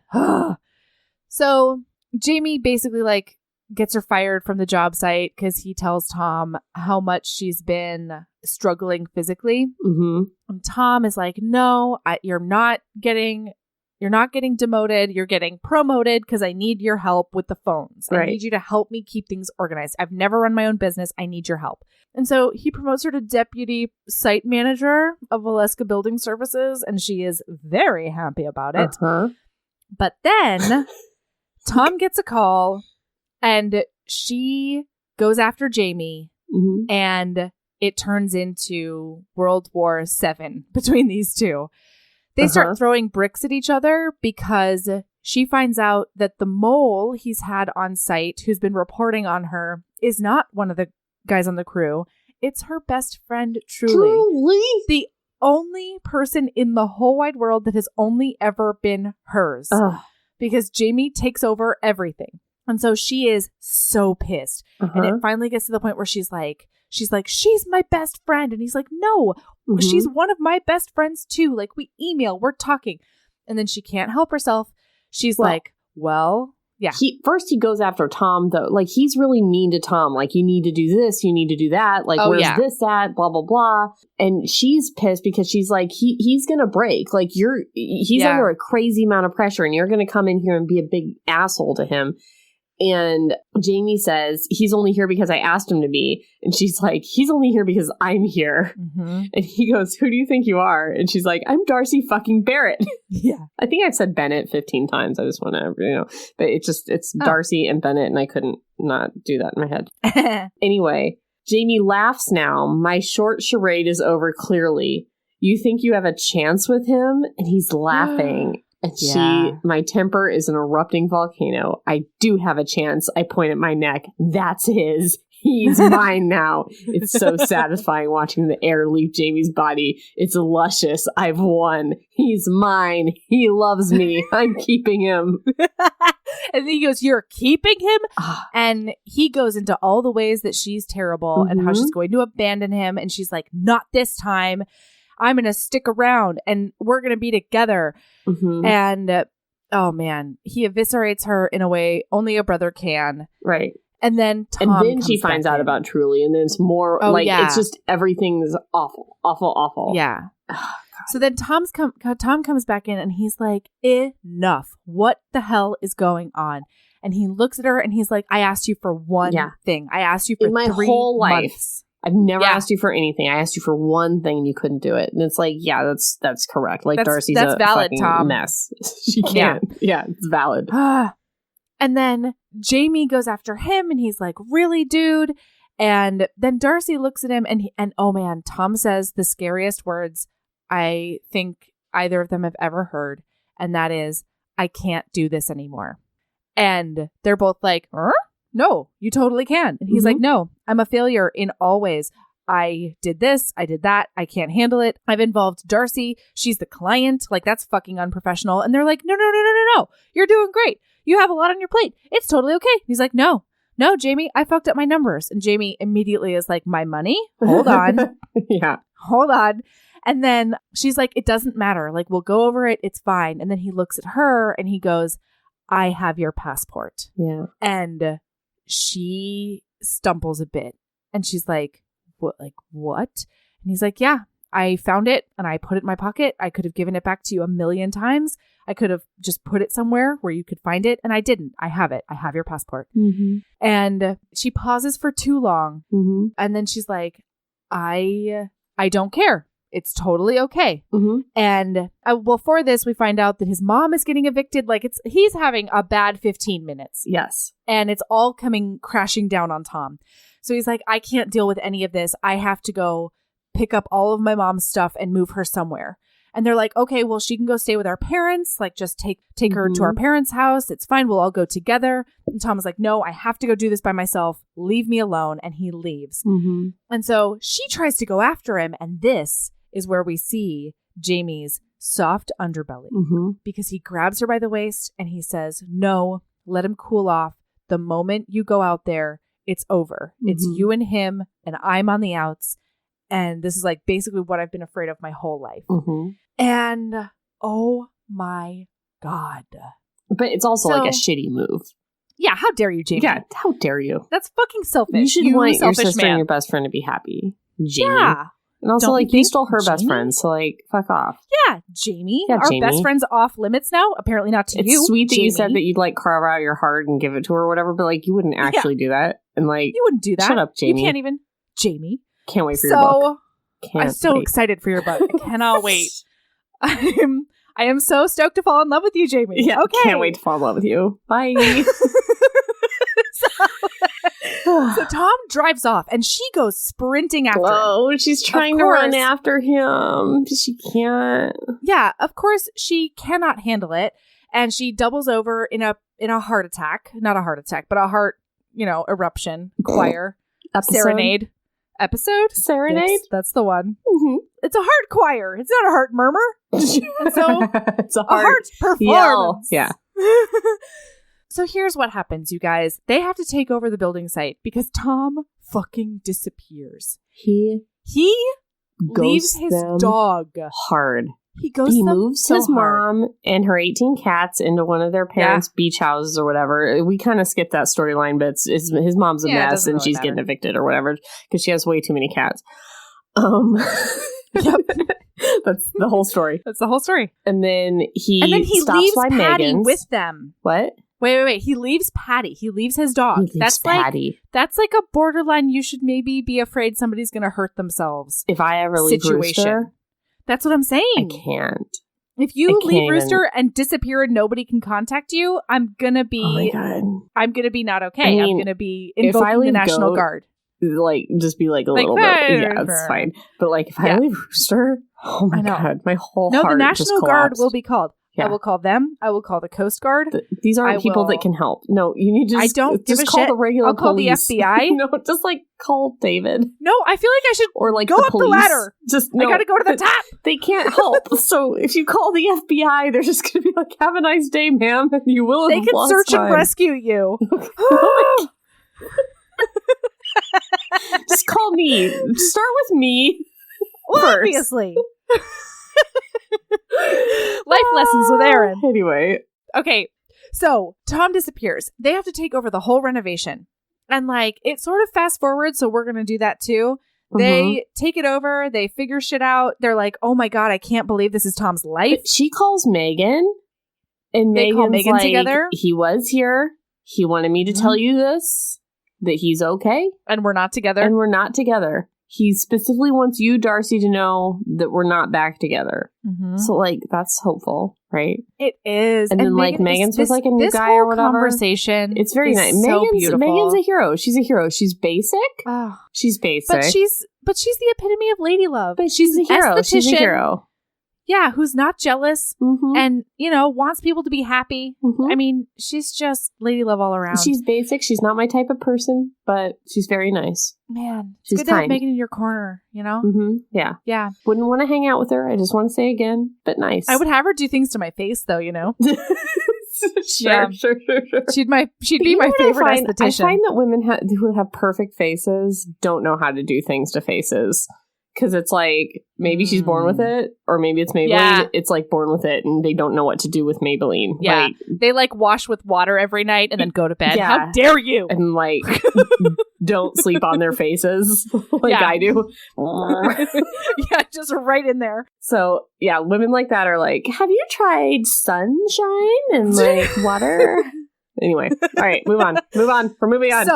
so Jamie basically like gets her fired from the job site because he tells Tom how much she's been struggling physically. And Tom is like, no, you're not getting demoted. You're getting promoted because I need your help with the phones. I need you to help me keep things organized. I've never run my own business. I need your help. And so he promotes her to deputy site manager of Valeska Building Services, and she is very happy about it. But then Tom gets a call and she goes after Jamie and it turns into World War VII between these two. They start throwing bricks at each other because she finds out that the mole he's had on site who's been reporting on her is not one of the guys on the crew. It's her best friend, Truly. The only person in the whole wide world that has only ever been hers. Because Jamie takes over everything. And so she is so pissed. And it finally gets to the point where she's like, she's my best friend. And he's like, no, she's one of my best friends too. Like, we email, we're talking. And then she can't help herself. She's like, well, yeah. First he goes after Tom, though. Like, he's really mean to Tom. Like, you need to do this, you need to do that. Like, where's this at? Blah, blah, blah. And she's pissed because she's like, he's going to break. Like, he's under a crazy amount of pressure and you're going to come in here and be a big asshole to him. And Jamie says, he's only here because I asked him to be. And she's like, he's only here because I'm here. And he goes, who do you think you are? And she's like, I'm Darcy fucking Barrett. I think I've said Bennett 15 times. I just want to, but it's Darcy and Bennett. And I couldn't not do that in my head. Anyway, Jamie laughs now. My short charade is over clearly. You think you have a chance with him? And he's laughing. And my temper is an erupting volcano. I do have a chance. I point at my neck. That's his. He's mine now. It's so satisfying watching the air leave Jamie's body. It's luscious. I've won. He's mine. He loves me. I'm keeping him. And then he goes, you're keeping him? And he goes into all the ways that she's terrible and how she's going to abandon him. And she's like, not this time. I'm going to stick around and we're going to be together. And oh man, he eviscerates her in a way only a brother can. Right. And then she finds out about Truly, and then it's more it's just everything's awful, awful, awful. Yeah. So then Tom comes back in and he's like, enough. What the hell is going on? And he looks at her and he's like, I asked you for one thing. I asked you for in my 3 whole life. months. I've never asked you for anything. I asked you for one thing and you couldn't do it. And it's like, yeah, that's correct. Like, Darcy's a valid, fucking Tom. Mess. She can't. Yeah, it's valid. And then Jamie goes after him and he's like, really, dude? And then Darcy looks at him and oh man, Tom says the scariest words I think either of them have ever heard. And that is, I can't do this anymore. And they're both like, no, you totally can. And he's like, no, I'm a failure in all ways. I did this. I did that. I can't handle it. I've involved Darcy. She's the client. Like, that's fucking unprofessional. And they're like, no. You're doing great. You have a lot on your plate. It's totally okay. He's like, no, Jamie, I fucked up my numbers. And Jamie immediately is like, my money? Hold on. Yeah. Hold on. And then she's like, it doesn't matter. Like, we'll go over it. It's fine. And then he looks at her and he goes, I have your passport. Yeah. And she stumbles a bit and she's like, what? And he's like, yeah, I found it and I put it in my pocket. I could have given it back to you 1,000,000 times. I could have just put it somewhere where you could find it. And I didn't. I have it. I have your passport. And she pauses for too long. And then she's like, I don't care. It's totally okay. And for this, we find out that his mom is getting evicted. Like, he's having a bad 15 minutes. Yes. And it's all coming crashing down on Tom. So he's like, I can't deal with any of this. I have to go pick up all of my mom's stuff and move her somewhere. And they're like, okay, well, she can go stay with our parents. Like, just take her to our parents' house. It's fine. We'll all go together. And Tom is like, no, I have to go do this by myself. Leave me alone. And he leaves. And so she tries to go after him. And this is where we see Jamie's soft underbelly, because he grabs her by the waist and he says, no, let him cool off. The moment you go out there, it's over. It's you and him and I'm on the outs. And this is like basically what I've been afraid of my whole life. And oh my God. But it's also like a shitty move. Yeah. How dare you, Jamie? Yeah. How dare you? That's fucking selfish. You should want your sister and your best friend to be happy. Jamie. Yeah. And also, like, you stole her best friend, so, like, fuck off. Yeah, Jamie. Yeah, our best friend's off limits now. Apparently not to you. It's sweet that Jamie. You said that you'd, like, carve out your heart and give it to her or whatever, but, like, you wouldn't actually do that. And, like... You wouldn't do that. Shut up, Jamie. You can't even... Jamie. Can't wait for your book. I'm so excited for your book. I cannot wait. I am so stoked to fall in love with you, Jamie. Yeah, okay. Can't wait to fall in love with you. Bye. So Tom drives off and she goes sprinting after him. Oh, she's trying to run after him. She can't. Yeah, of course she cannot handle it. And she doubles over in a heart attack. Not a heart attack, but a heart, eruption. Choir. Serenade. Episode? Serenade? Yes, that's the one. It's a heart choir. It's not a heart murmur. And so it's a heart performance. Yell. Yeah. So here's what happens, you guys. They have to take over the building site because Tom fucking disappears. He leaves his dog hard. He moves his hard. mom and her 18 cats into one of their parents' beach houses or whatever. We kind of skipped that storyline, but his mom's a mess and she's getting evicted or whatever because she has way too many cats. Yep. That's the whole story. That's the whole story. And then he stops leaves by Patty Megan's. with them. What? Wait. He leaves Patty. He leaves his dog. That's Patty. That's like a borderline. You should maybe be afraid somebody's going to hurt themselves. If I ever leave Rooster, that's what I'm saying. I can't. If you leave Rooster and disappear and nobody can contact you, I'm gonna be. Oh my God. I'm gonna be not okay. I'm gonna be invoking the National Guard. Like, just be like a little bit. Yeah, it's fine. But like, if I leave Rooster, oh my God, my whole heart the National just Guard collapsed. will be called. Yeah. I will call them. I will call the Coast Guard. These aren't people that can help. No, you need to I don't just give a call shit. the regular I'll call police. the FBI. No, just like call David. No, I feel like I should or like go the up police. the ladder. I gotta go to the top. They can't help. So if you call the FBI, they're just gonna be like, "Have a nice day, ma'am," and you will. They can search and rescue you. Just call me. Start with me. Well, obviously. Life lessons with Aaron. Anyway. Okay, so Tom disappears. They have to take over the whole renovation. And like, it sort of fast forward, so we're going to do that too. They take it over. They figure shit out. They're like, oh my God, I can't believe this is Tom's life. But she calls Megan. And they call Megan like, together. He was here. He wanted me to tell you this. That he's okay. And we're not together. And we're not together. he specifically wants you, Darcy, to know that we're not back together. Mm-hmm. So, like, that's hopeful, right? It is. And then, like, Megan's with, like, a new guy or whatever. Conversation. It's very nice. So beautiful. Megan's a hero. She's a hero. She's basic. Oh. She's basic. But she's the epitome of lady love. But she's a hero. She's a hero. Yeah, who's not jealous and, wants people to be happy. Mm-hmm. I mean, she's just lady love all around. She's basic. She's not my type of person, but she's very nice. Man, she's good to have Megan in your corner, Mm-hmm. Yeah. Yeah. Wouldn't want to hang out with her. I just want to say again, but nice. I would have her do things to my face, though, Sure. She'd be my favorite esthetician. I find that women who have perfect faces don't know how to do things to faces. Because it's like, maybe she's born with it, or maybe it's Maybelline. Yeah. It's like born with it, and they don't know what to do with Maybelline. Yeah. They like wash with water every night and then go to bed. Yeah. How dare you? And like, don't sleep on their faces like I do. Yeah, just right in there. So, yeah, women like that are like, have you tried sunshine and like water? Anyway, all right, move on. We're moving on.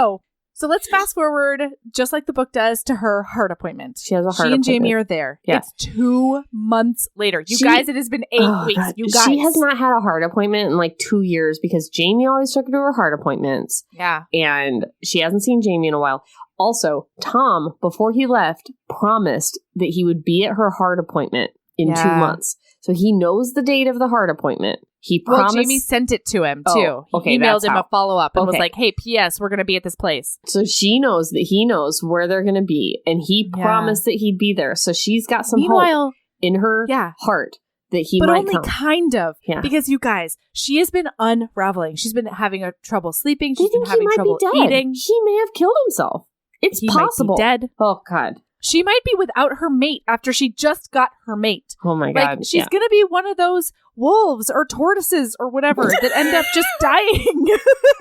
So let's fast forward, just like the book does, to her heart appointment. She has a heart appointment. She and Jamie are there. Yeah. It's 2 months later. You guys, it has been 8 weeks. God. You guys. She has not had a heart appointment in like 2 years because Jamie always took her to her heart appointments. Yeah. And she hasn't seen Jamie in a while. Also, Tom, before he left, promised that he would be at her heart appointment in 2 months. So he knows the date of the heart appointment. He promised. Well, Jamie sent it to him, too. Okay, he emailed him a follow-up and was like, hey, P.S., we're going to be at this place. So she knows that he knows where they're going to be, and he promised that he'd be there. So she's got some hope in her heart that he might come. But only kind of. Yeah. Because, you guys, she has been unraveling. She's been having trouble sleeping. She's been having trouble eating. He may have killed himself. It's possible. He might be dead. Oh, God. She might be without her mate after she just got her mate. Oh, my God. Like, she's going to be one of those wolves or tortoises or whatever that end up just dying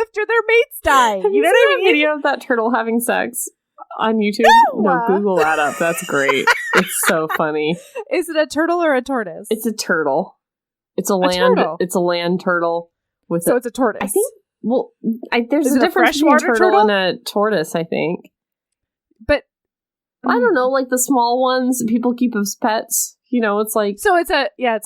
after their mates die. You know what I mean? A video of that turtle having sex on YouTube? No, Google that up. That's great. It's so funny. Is it a turtle or a tortoise? It's a turtle. It's a land. It's a land turtle with. So it's a tortoise. I think. Well, there's a difference between a turtle and a tortoise. I think. But I don't know, like the small ones that people keep as pets. It's like... So it's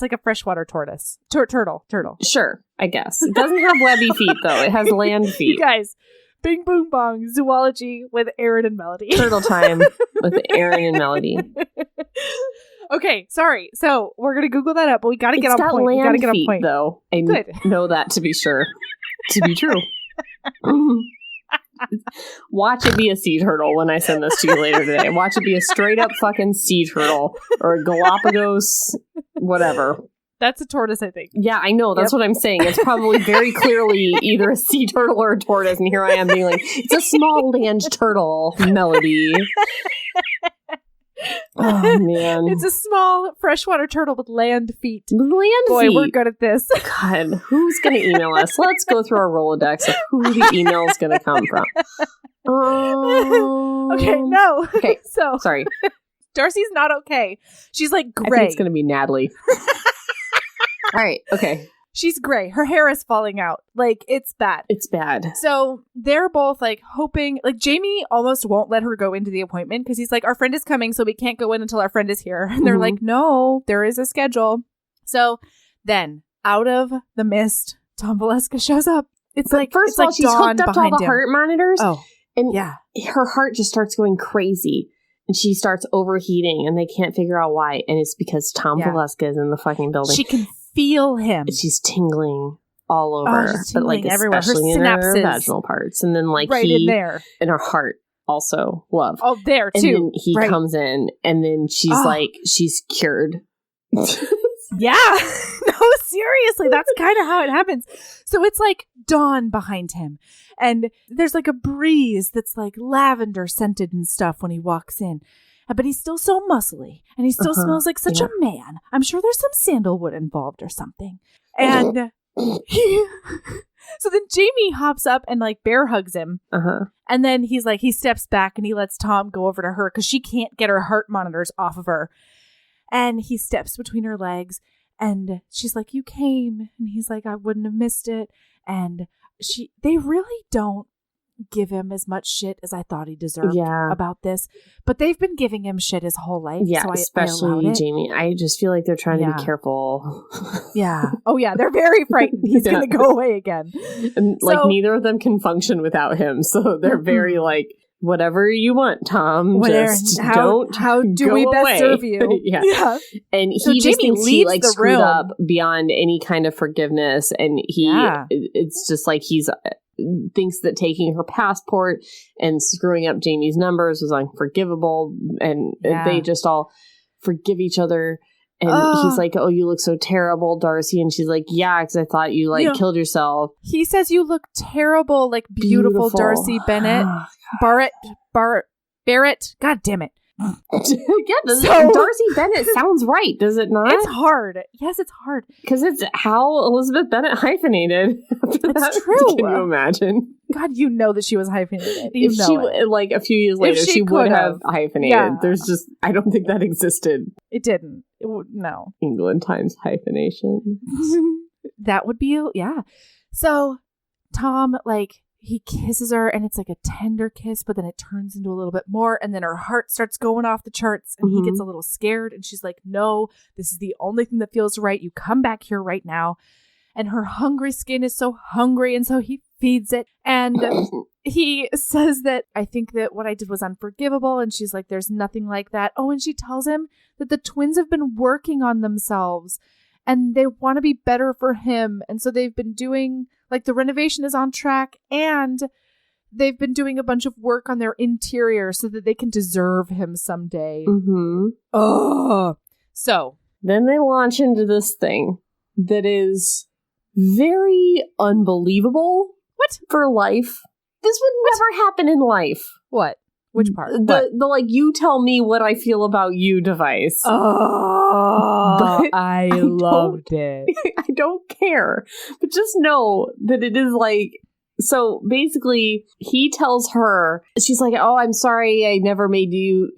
like a freshwater tortoise. Turtle. Sure, I guess. It doesn't have webby feet, though. It has land feet. You guys, bing, boom, bong, zoology with Aaron and Melody. Turtle time with Aaron and Melody. Okay, sorry. So we're going to Google that up, but we got to get on point. We got to get on point. Though. I know that to be sure. To be true. Watch it be a sea turtle when I send this to you later today. Watch it be a straight up fucking sea turtle or a Galapagos whatever. That's a tortoise, I think. Yeah, I know. That's what I'm saying. It's probably very clearly either a sea turtle or a tortoise. And here I am being like, it's a small land turtle, Melody. Oh, man. It's a small freshwater turtle with land feet. Boy, we're good at this. God, who's going to email us? Let's go through our Rolodex of who the email is going to come from. Okay, no. Okay, so sorry. Darcy's not okay. She's like gray. I think it's going to be Natalie. All right, okay. She's gray. Her hair is falling out. Like, it's bad. It's bad. So they're both like hoping, like Jamie almost won't let her go into the appointment because he's like, our friend is coming, so we can't go in until our friend is here. And they're like, no, there is a schedule. So then out of the mist, Tom Valeska shows up. It's like, first of all, she's hooked up to all the heart monitors. Oh, and her heart just starts going crazy. And she starts overheating and they can't figure out why. And it's because Tom Valeska is in the fucking building. She can feel him. And she's tingling all over, but like everywhere. Especially her in her vaginal parts, and then like right in there, in her heart also love. Oh, there too. And then he comes in, and then she's like, she's cured. Yeah, no, seriously, that's kind of how it happens. So it's like dawn behind him, and there's like a breeze that's like lavender scented and stuff when he walks in. But he's still so muscly, and he still smells like such a man. I'm sure there's some sandalwood involved or something. And so then Jamie hops up and like bear hugs him. And then he's like, he steps back and he lets Tom go over to her because she can't get her heart monitors off of her. And he steps between her legs and she's like, you came. And he's like, I wouldn't have missed it. And they really don't give him as much shit as I thought he deserved about this. But they've been giving him shit his whole life. Yeah, so especially Jamie. I just feel like they're trying to be careful. Yeah. Oh, yeah. They're very frightened. He's going to go away again. And neither of them can function without him. So they're very whatever you want, Tom. How do we best serve you? yeah. And he just thinks he screwed up beyond any kind of forgiveness. And it's just like he's thinks that taking her passport and screwing up Jamie's numbers was unforgivable. And they just all forgive each other. And he's like, oh, you look so terrible, Darcy. And she's like, yeah, because I thought you killed yourself. He says you look terrible, like beautiful Darcy Bennett. Barrett. God damn it. Darcy Bennett sounds right, does it not? It's hard. Yes, it's hard. Because it's how Elizabeth Bennet hyphenated. It's true. Can you imagine? God, you know that she was hyphenated. A few years later, she would have hyphenated. Yeah. There's just, I don't think that existed. It didn't. No. England times hyphenation. That would be, So, Tom, he kisses her and it's like a tender kiss, but then it turns into a little bit more. And then her heart starts going off the charts and he gets a little scared. And she's like, no, this is the only thing that feels right. You come back here right now. And her hungry skin is so hungry. And so he feeds it. And he says that I think that what I did was unforgivable. And she's like, there's nothing like that. Oh, and she tells him that the twins have been working on themselves and they want to be better for him. And so they've been doing, the renovation is on track and they've been doing a bunch of work on their interior so that they can deserve him someday. Mm-hmm. Oh. So. Then they launch into this thing that is very unbelievable. What? For life. This would never happen in life. What? Which part? The you tell me what I feel about you device. Oh, I loved it. I don't care. But just know that it is so basically he tells her, she's like, oh, I'm sorry. I never made you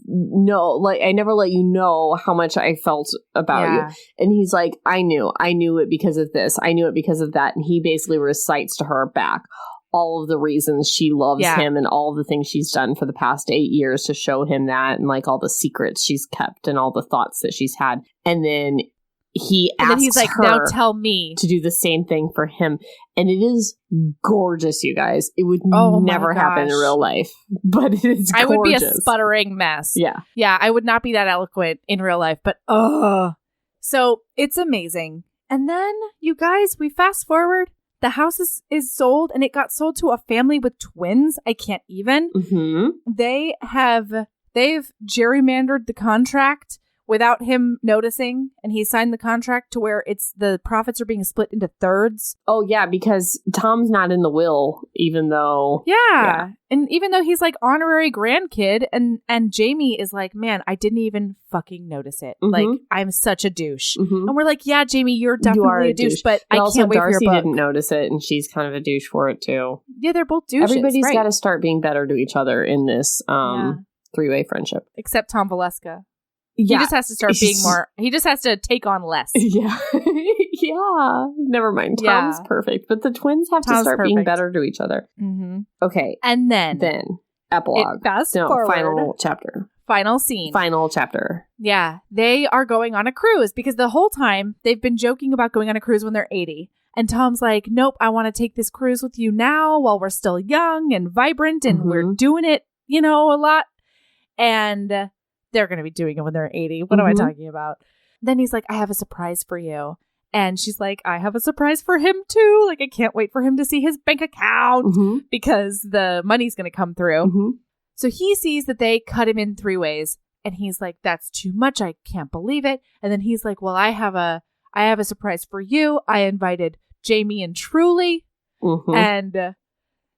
know, I never let you know how much I felt about you. And he's like, I knew it because of this. I knew it because of that. And he basically recites to her back all of the reasons she loves him and all of the things she's done for the past 8 years to show him that, and all the secrets she's kept and all the thoughts that she's had. And then he's like, now tell me to do the same thing for him. And it is gorgeous, you guys. It would never happen in real life, but it is gorgeous. I would be a sputtering mess. Yeah, I would not be that eloquent in real life, but so it's amazing. And then you guys, we fast forward. The house is sold, and it got sold to a family with twins. I can't even. Mm-hmm. They've gerrymandered the contract without him noticing, and he signed the contract to where the profits are being split into thirds. Oh yeah, because Tom's not in the will, even though and even though he's honorary grandkid, and Jamie is like, man, I didn't even fucking notice it. Mm-hmm. I'm such a douche, and we're like, yeah, Jamie, you're definitely a douche, but I can't wait Darcy for your book. Didn't notice it, and she's kind of a douche for it too. Yeah, they're both douches. Everybody's got to start being better to each other in this three-way friendship, except Tom Valeska. He just has to start being more. He just has to take on less. Yeah. Yeah. Never mind. Tom's perfect. But the twins have to start being better to each other. Mm-hmm. Okay. And then epilogue. Final chapter. Final scene. Final chapter. Yeah. They are going on a cruise because the whole time they've been joking about going on a cruise when they're 80. And Tom's like, nope, I want to take this cruise with you now while we're still young and vibrant and we're doing it, a lot. And they're going to be doing it when they're 80. What am I talking about? Then he's like, I have a surprise for you. And she's like, I have a surprise for him too. I can't wait for him to see his bank account because the money's going to come through. Mm-hmm. So he sees that they cut him in 3 ways. And he's like, that's too much. I can't believe it. And then he's like, well, I have a surprise for you. I invited Jamie and Truly. And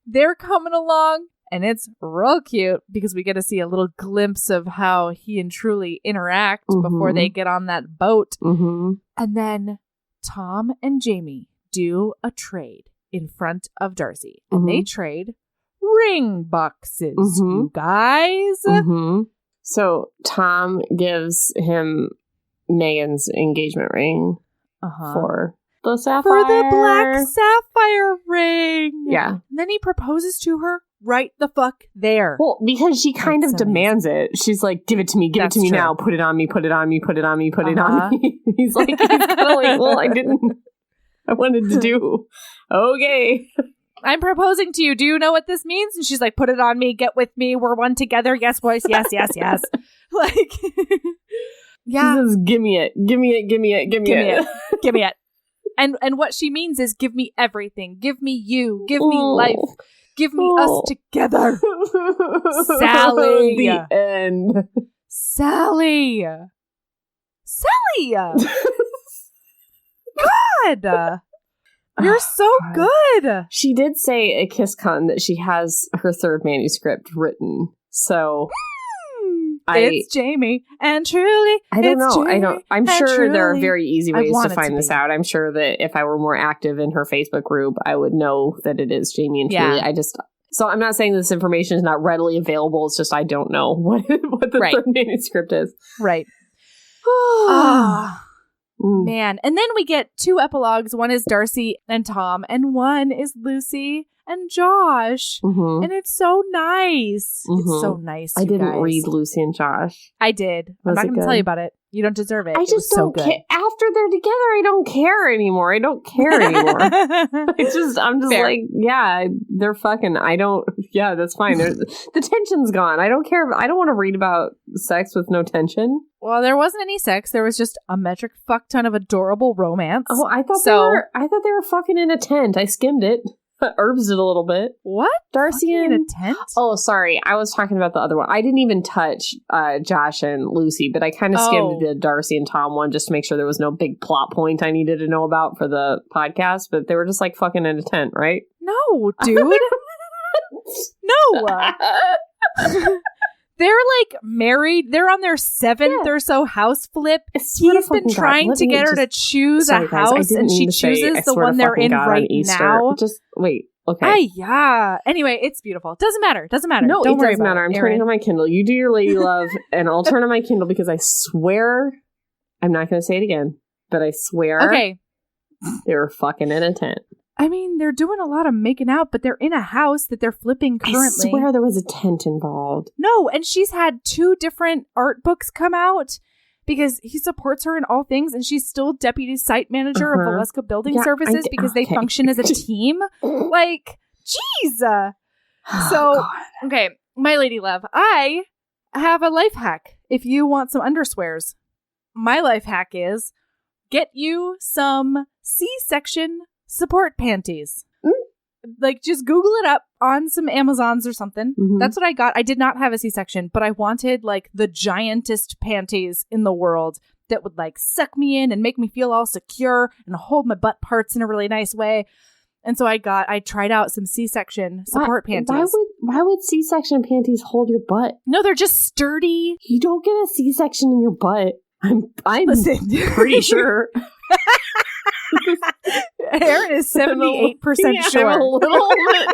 they're coming along. And it's real cute because we get to see a little glimpse of how he and Truly interact before they get on that boat. Mm-hmm. And then Tom and Jamie do a trade in front of Darcy. And they trade ring boxes, you guys. So Tom gives him Megan's engagement ring for the sapphire. For the black sapphire ring. Yeah. And then he proposes to her right the fuck there. Well, because she kind of demands it. She's like, give it to me, give it to me now. Put it on me, put it on me, put it on me, put it on me. He's kind of like, well, I wanted to do. Okay. I'm proposing to you. Do you know what this means? And she's like, put it on me. Get with me. We're one together. Yes, boys. Yes, yes, yes. Like, yeah. She says, give me it. Give me it. Give me it. Give me it. Give me it. And what she means is give me everything. Give me you. Give me life. Give me us together. Sally. The end. Sally. God. You're so good. She did say at KissCon that she has her third manuscript written. So it's Jamie, and truly, I don't know. Jamie, I'm sure truly, there are very easy ways to find this out. I'm sure that if I were more active in her Facebook group, I would know that it is Jamie and truly. So I'm not saying this information is not readily available. It's just I don't know what the third manuscript is. Right. Man. And then we get 2 epilogues. One is Darcy and Tom, and one is Lucy and Josh. Mm-hmm. And it's so nice. Mm-hmm. It's so nice. I didn't read Lucy and Josh. I did. I'm not going to tell you about it. You don't deserve it. I just don't care. After they're together, I don't care anymore. I'm just Fair. Like, yeah, they're fucking. Yeah, that's fine. The tension's gone. I don't care. I don't want to read about sex with no tension. Well, there wasn't any sex. There was just a metric fuck ton of adorable romance. Oh, I thought they were fucking in a tent. I skimmed it. Herbs it a little bit. What? Darcy in a tent? Oh, sorry. I was talking about the other one. I didn't even touch Josh and Lucy, but I kind of skimmed the Darcy and Tom one just to make sure there was no big plot point I needed to know about for the podcast. But they were just like fucking in a tent, right? No, dude. No. They're like married. They're on their 7th or so house flip. He's been trying to get her to choose a house, and she chooses the one they're in right now. Just wait. Okay. Yeah. Anyway, it's beautiful. Doesn't matter. No, Don't it doesn't matter. I'm turning on my Kindle. You do your lady love, and I'll turn on my Kindle because I swear I'm not going to say it again, but I swear they were fucking in a tent. I mean, they're doing a lot of making out, but they're in a house that they're flipping currently. I swear there was a tent involved. No, and she's had 2 different art books come out because he supports her in all things, and she's still deputy site manager of Valeska Building Services because they function as a team. Like, jeez. Okay, my lady love, I have a life hack if you want some underswears. My life hack is get you some C-section support panties. Like, just Google it up on some Amazons or something. Mm-hmm. That's what I got. I did not have a C-section, but I wanted like the giantest panties in the world that would like suck me in and make me feel all secure and hold my butt parts in a really nice way. And so I tried out some C-section support panties. Why would C-section panties hold your butt? No, they're just sturdy. You don't get a C-section in your butt. I'm pretty sure. Aaron is 78% sure. I'm a little bit.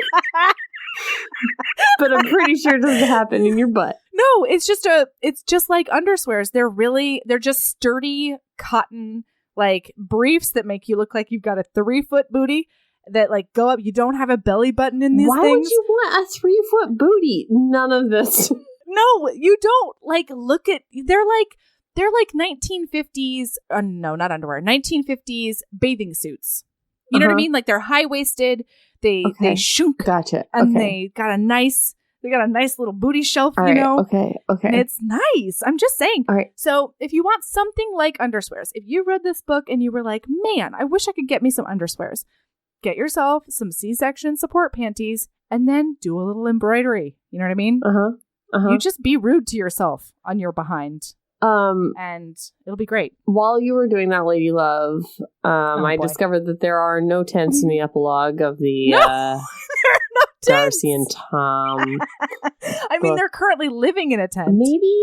But I'm pretty sure it doesn't happen in your butt. No, it's just like underswears. They're just sturdy cotton like briefs that make you look like you've got a 3-foot booty that like go up. You don't have a belly button in these things. Why would you want a 3-foot booty? None of this. No, you don't. Like, look at, they're like 1950s, no, not underwear, 1950s bathing suits. You know what I mean? Like, they're high-waisted, they shunk. Gotcha. And they got a nice little booty shelf, all you right, know? Okay. And it's nice. I'm just saying. All right. So, if you want something like underswears, if you read this book and you were like, man, I wish I could get me some underswears, get yourself some C-section support panties and then do a little embroidery. You know what I mean? You just be rude to yourself on your behind. And it'll be great. While you were doing that, lady love, I discovered that there are no tents in the epilogue of the there are no Darcy and Tom. I mean, they're currently living in a tent. Maybe,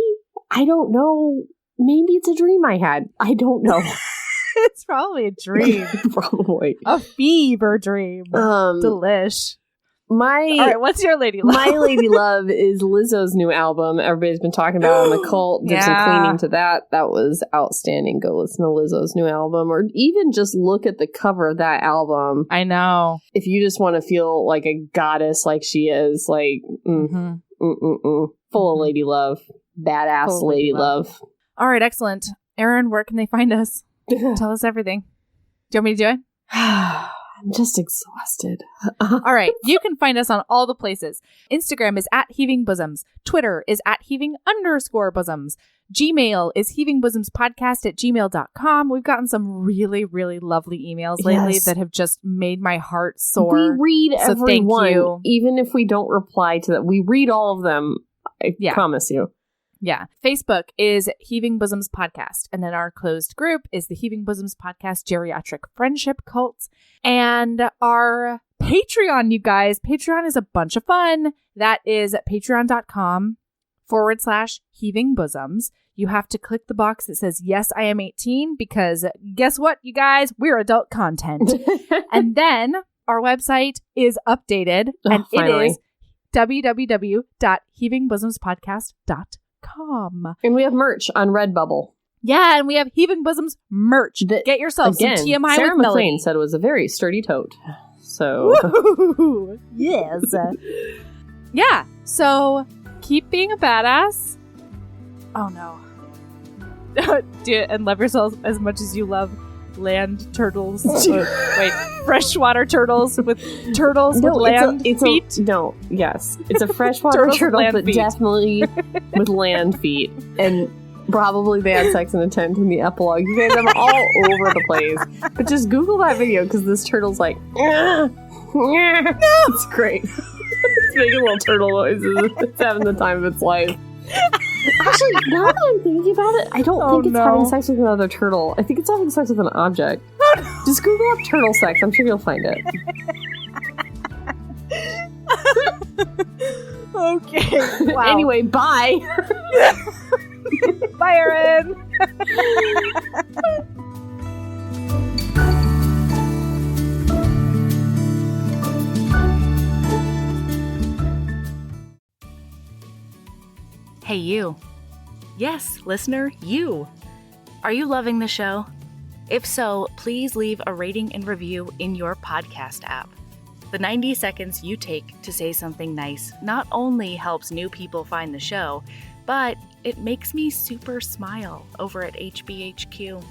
I don't know. Maybe it's a dream I had. I don't know. It's probably a dream. Probably a fever dream. Delish. All right, what's your lady love? My lady love is Lizzo's new album. Everybody's been talking about it on The Cult. Did some cleaning to that. That was outstanding. Go listen to Lizzo's new album, or even just look at the cover of that album. I know. If you just want to feel like a goddess like she is, like, full of lady love. Badass lady love. All right, excellent. Erin, where can they find us? Tell us everything. Do you want me to do it? I'm just exhausted. All right. You can find us on all the places. Instagram is @heavingbosoms. Twitter is @heaving_bosoms. Gmail is heavingbosompodcast@gmail.com. We've gotten some really, really lovely emails lately that have just made my heart soar. We read everyone. Thank you. Even if we don't reply to them. We read all of them. I promise you. Yeah. Facebook is Heaving Bosoms Podcast. And then our closed group is the Heaving Bosoms Podcast Geriatric Friendship Cult. And our Patreon, you guys. Patreon is a bunch of fun. That is patreon.com/Heaving Bosoms. You have to click the box that says, yes, I am 18, because guess what, you guys? We're adult content. And then our website is updated, and it is www.heavingbosomspodcast.com. And we have merch on Redbubble. Yeah, and we have Heaving Bosoms merch. Get yourself some TMI Sarah with Melody. McLean said it was a very sturdy tote. So, woo-hoo. Yes. Yeah, so keep being a badass. Oh no. Do it and love yourself as much as you love land turtles. Freshwater turtles with land feet. Yes. It's a freshwater turtle, but definitely with land feet. And probably they had sex in a tent in the epilogue. You guys are all over the place. But just Google that video, because this turtle's like, no! It's great. It's making little turtle noises. It's having the time of its life. Actually, now that I'm thinking about it, I don't think it's having sex with another turtle. I think it's having sex with an object. Just Google up turtle sex. I'm sure you'll find it. Okay. Wow. Anyway, bye. Bye, Erin. Hey, you. Yes, listener, you. Are you loving the show? If so, please leave a rating and review in your podcast app. The 90 seconds you take to say something nice not only helps new people find the show, but it makes me super smile over at HBHQ.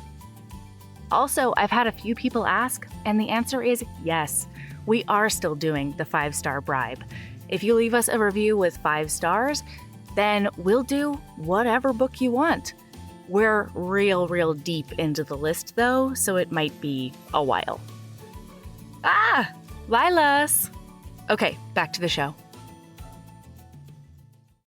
Also, I've had a few people ask, and the answer is yes. We are still doing the 5-star bribe. If you leave us a review with 5 stars, then we'll do whatever book you want. We're real deep into the list, though, so it might be a while. Lilas! Okay, back to the show.